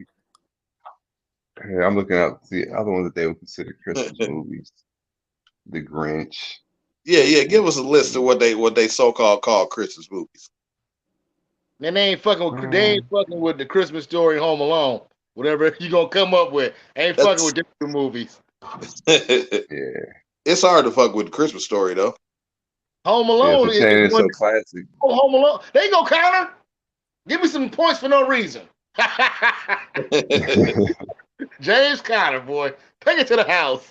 I'm looking up the other ones that they would consider Christmas movies. The Grinch. Yeah. Give us a list of what they so-called call Christmas movies. And they ain't fucking with the Christmas Story and Home Alone. Whatever you gonna come up with, ain't fucking with different movies. Yeah, it's hard to fuck with the Christmas Story though. Home Alone is so classic. Oh, Home Alone. There you go, Connor. Give me some points for no reason. James Conner, boy, take it to the house.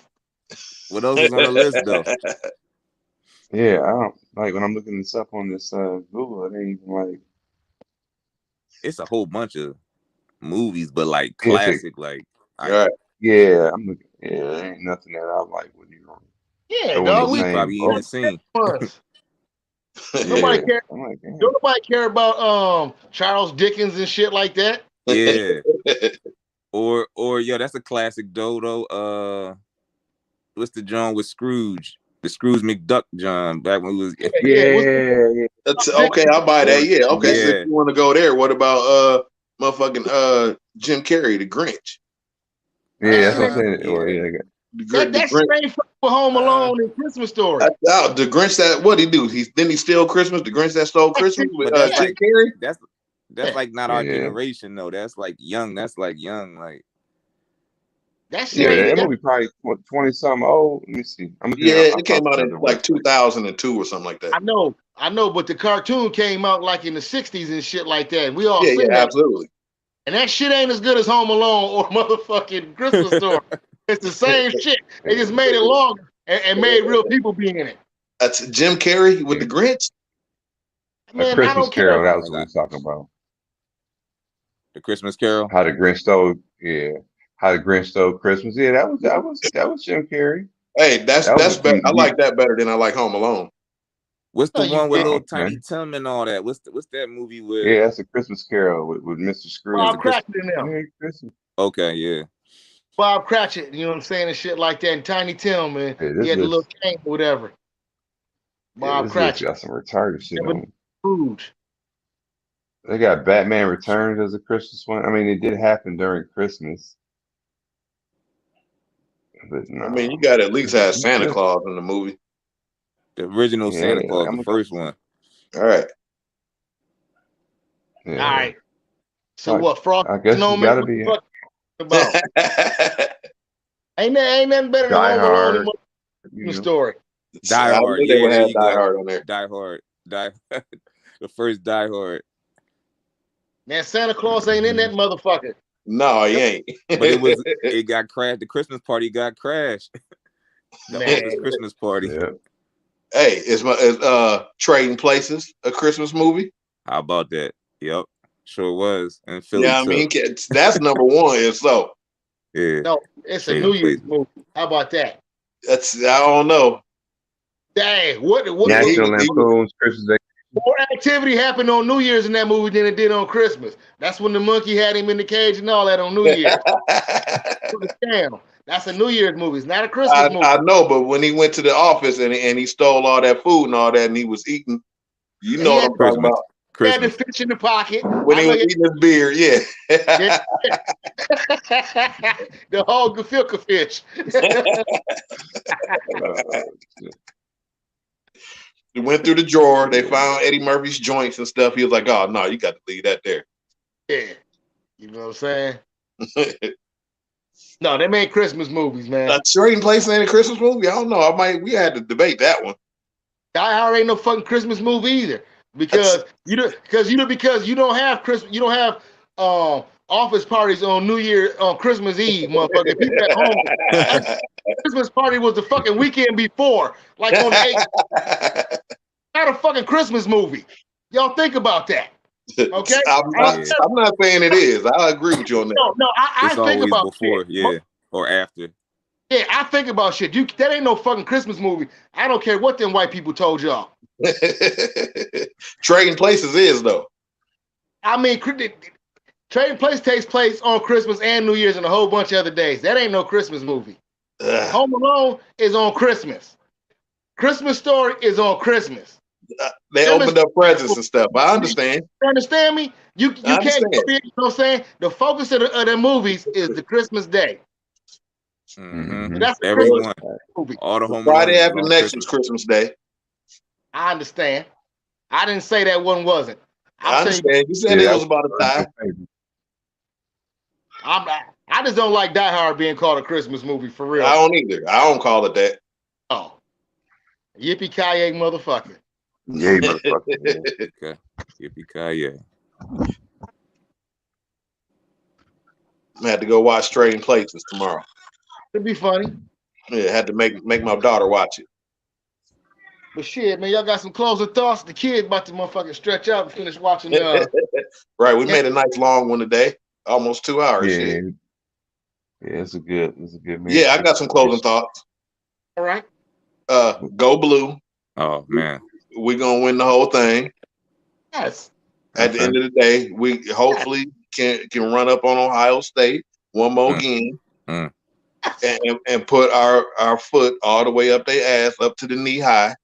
What else is on the list though? Yeah, I don't like when I'm looking this up on this Google. It ain't even like. It's a whole bunch of movies, but like classic, like. Yeah, I'm looking. Yeah, there ain't nothing that I like with you. Yeah, dog. We probably even seen. Nobody care. Don't nobody care about Charles Dickens and shit like that. Yeah. or that's a classic though. What's the John with Scrooge? The Scrooge McDuck John back when he was. Yeah. That's okay. I'll buy that. Yeah. Okay. So if you want to go there, what about motherfucking Jim Carrey, the Grinch? Yeah, that's what I'm saying. That's straight from Home Alone and Christmas Story. The Grinch that what he do? Didn't he steal Christmas? The Grinch that stole Christmas with Jim Carrey. That's like not our generation though. That's like young. That's like young. Like that's that movie probably 20 something old. Let me see. It came out in like 2002 or something like that. I know, but the cartoon came out like in the 60s and shit like that. We all seen that. Absolutely. And that shit ain't as good as Home Alone or motherfucking Christmas Story. It's the same shit. They just made it longer and made real people be in it. That's Jim Carrey with the Grinch. Man, Christmas I don't Carol. Care. That was what we were talking about. The Christmas Carol. How the Grinch stole. Yeah. How the Grinch stole Christmas. Yeah, that was Jim Carrey. Hey, that's better. I like that better than I like Home Alone. What's the one with little Tiny Tim and all that? What's that movie with? Yeah, that's a Christmas Carol with Mr. Scrooge. Bob Cratchit in there. Merry Christmas. Okay, yeah. Bob Cratchit, you know what I'm saying, and shit like that, and Tiny Tim, and he had the little cane or whatever. Bob Cratchit got some retarded shit on it. Scrooge. They got Batman Returns as a Christmas one. I mean, it did happen during Christmas. But no. I mean, you got to at least have Santa Claus in the movie. The original Santa Claus, the first one. All right. Yeah. All right. So what? Frost? I guess it's got to be. About. ain't nothing better than Home Alone and Story. Die Hard. Yeah, they would have Die Hard on there. Die Hard. The first Die Hard. Man, Santa Claus ain't in that motherfucker. No, he ain't. But it got crashed. The Christmas party got crashed. The Christmas party. Yeah. Hey, it's Trading Places, a Christmas movie. How about that? Yep, sure was. And Philly. Yeah, I mean that's number one. Is so. Yeah. No, it's a New Year's movie. How about that? I don't know. Dang, what National Lampoon's Christmas Day. More activity happened on New Year's in that movie than it did on Christmas. That's when the monkey had him in the cage and all that on New Year's. That's a New Year's movie. It's not a Christmas movie. I know, but when he went to the office and he stole all that food and all that, and he was eating, you know what I'm talking about. He had the fish in the pocket. When he was eating his beer, yeah. The whole gefilte fish. He went through the drawer. They found Eddie Murphy's joints and stuff. He was like, "Oh no, you got to leave that there." Yeah. You know what I'm saying? No, they made Christmas movies, man. Trading Places ain't a Christmas movie. I don't know. We had to debate that one. Die Hard ain't no fucking Christmas movie either. Because you don't have Christmas, you don't have office parties on Christmas Eve, motherfucker. People at home. Christmas party was the fucking weekend before, like on the 8th. Not a fucking Christmas movie. Y'all think about that. Okay, I'm not saying it is. I agree with you on that. No, I think about before, shit. Yeah, or after. Yeah, I think about shit. That ain't no fucking Christmas movie. I don't care what them white people told y'all. Trading Places is though. I mean, Trading Place takes place on Christmas and New Year's and a whole bunch of other days. That ain't no Christmas movie. Home Alone is on Christmas. Christmas Story is on Christmas. They opened up presents and stuff. I understand. You understand me? You can't. You know what I'm saying? The focus of the movies is the Christmas day. Mm-hmm. That's the everyone. Movie. All the Home Friday after next is Christmas Day. I understand. I didn't say that one wasn't. I understand. You said it was about a time. I just don't like Die Hard being called a Christmas movie for real. I don't either. I don't call it that. Oh, yippee-ki-yay, motherfucker. Yeah, motherfucker. Okay. Yippee-ki-yay. I had to go watch Trading Places tomorrow. It'd be funny. Yeah, had to make my daughter watch it. But shit, man, y'all got some closing thoughts? The kid about to motherfucking stretch out and finish watching. Right, we made a nice long one today, almost 2 hours. Yeah, shit. yeah, it's a good man. Yeah, I got some closing thoughts. All right. Go Blue. Oh man, We're gonna win the whole thing. Yes. At the end of the day, we hopefully can run up on Ohio State one more game. And put our foot all the way up their ass, up to the knee high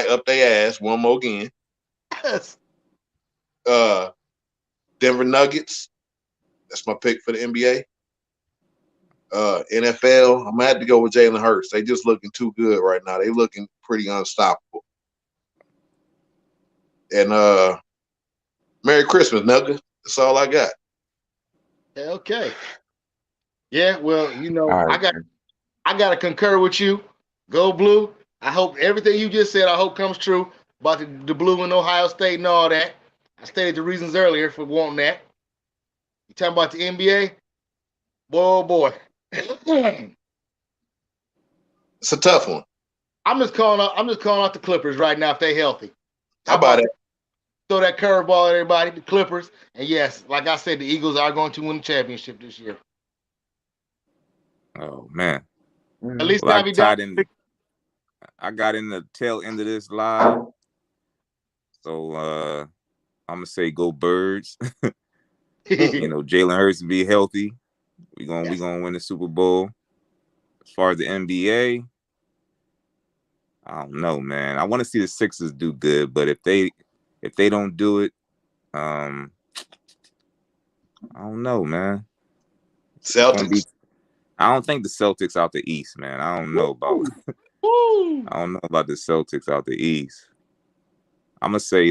up their ass one more game. Yes. Denver Nuggets. That's my pick for the NBA. NFL, I'm gonna have to go with Jalen Hurts. They just looking too good right now. They looking pretty unstoppable. And Merry Christmas, Nugget. That's all I got. Okay. Yeah, well, you know, Right. I gotta concur with you. Go Blue. I hope everything you just said, I hope comes true about the Blue in Ohio State and all that. I stated the reasons earlier for wanting that. You talking about the NBA? Boy, oh boy. It's a tough one. I'm just calling out the Clippers right now if they healthy. How about it? Throw that curveball at everybody, the Clippers. And yes, like I said, the Eagles are going to win the championship this year. Oh man. At least I got in the tail end of this live. So I'm gonna say go Birds. You know, Jalen Hurts to be healthy. We gonna win the Super Bowl. As far as the NBA, I don't know, man. I want to see the Sixers do good, but if they don't do it, I don't know, man. Celtics. I don't think the Celtics out the East, man. I don't know about the Celtics out the East. I'm gonna say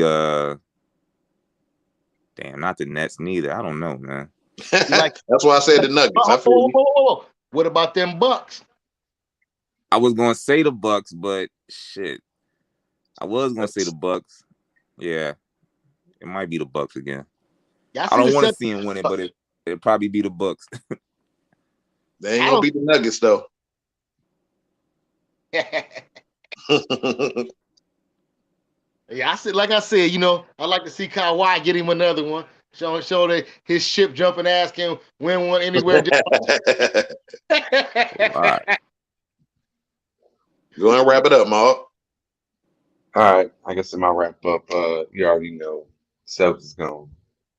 damn, not the Nets neither. I don't know, man. That's why I said the Nuggets. I feel you. What about them Bucks? I was gonna say the Bucks, but shit. I was gonna say the Bucks. Yeah. It might be the Bucks again. I don't want to see him win it, but it'll probably be the Bucks. They ain't gonna beat the Nuggets though. Yeah, like I said, you know, I'd like to see Kawhi get him another one. Show that his ship jumping ass can win one anywhere. All right. Go and wrap it up, Mark. All right, I guess in my wrap up, you already know Celtics gonna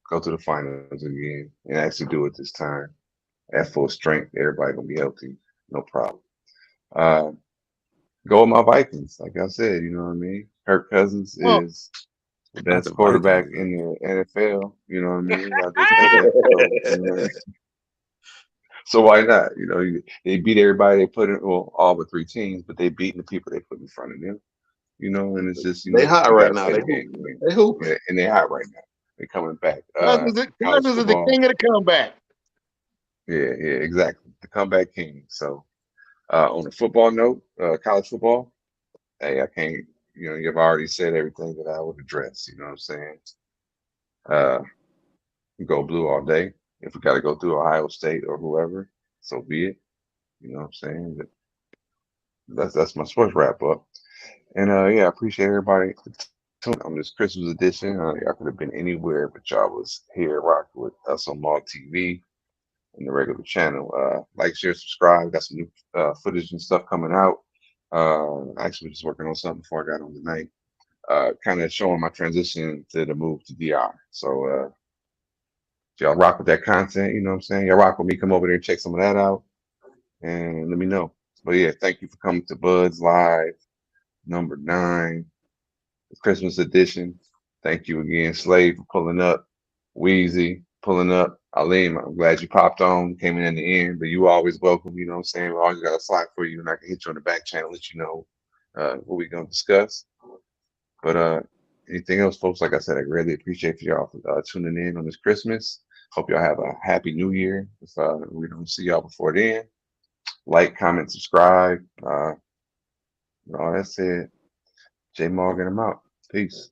go to the finals again and actually do it this time at full strength. Everybody gonna be healthy, no problem. Go with my Vikings, like I said. You know what I mean. Kirk Cousins is the best quarterback in the NFL. You know what I mean. So why not? You know, they beat everybody they put in. Well, all but 3 teams, but they beat the people they put in front of them. you know, and it's just, you They know, hot you right gotta now. play They the game. hooping. They hooping. Yeah, and they hot right now. They coming back. Cousins College is the football. king of the comeback. Yeah, exactly. The comeback king. So on a football note, college football, hey, I can't, you know, you've already said everything that I would address, you know what I'm saying? Uh Go blue all day. If we gotta go through Ohio State or whoever, so be it. You know what I'm saying? But that's my sports wrap up. And yeah, I appreciate everybody tuning on this Christmas edition. Y'all could have been anywhere, but y'all was here rocking with us on Mall TV and the regular channel. Like, share, subscribe. Got some new footage and stuff coming out. Actually, just working on something before I got on tonight. Kind of showing my transition to the move to DR. So if y'all rock with that content, you know what I'm saying? Y'all rock with me, come over there and check some of that out and let me know. But yeah, thank you for coming to Budz Live number 9, the Christmas edition. Thank you again, Slave, for pulling up. Wheezy pulling up. Aleem, I'm glad you popped on, came in the end, but you always welcome, you know what I'm saying? We always got a slot for you, and I can hit you on the back channel, let you know what we're going to discuss. But anything else, folks, like I said, I greatly appreciate for y'all tuning in on this Christmas. Hope y'all have a happy new year. If we don't see y'all before then, like, comment, subscribe. All that said, J Morgan, I'm out. Peace.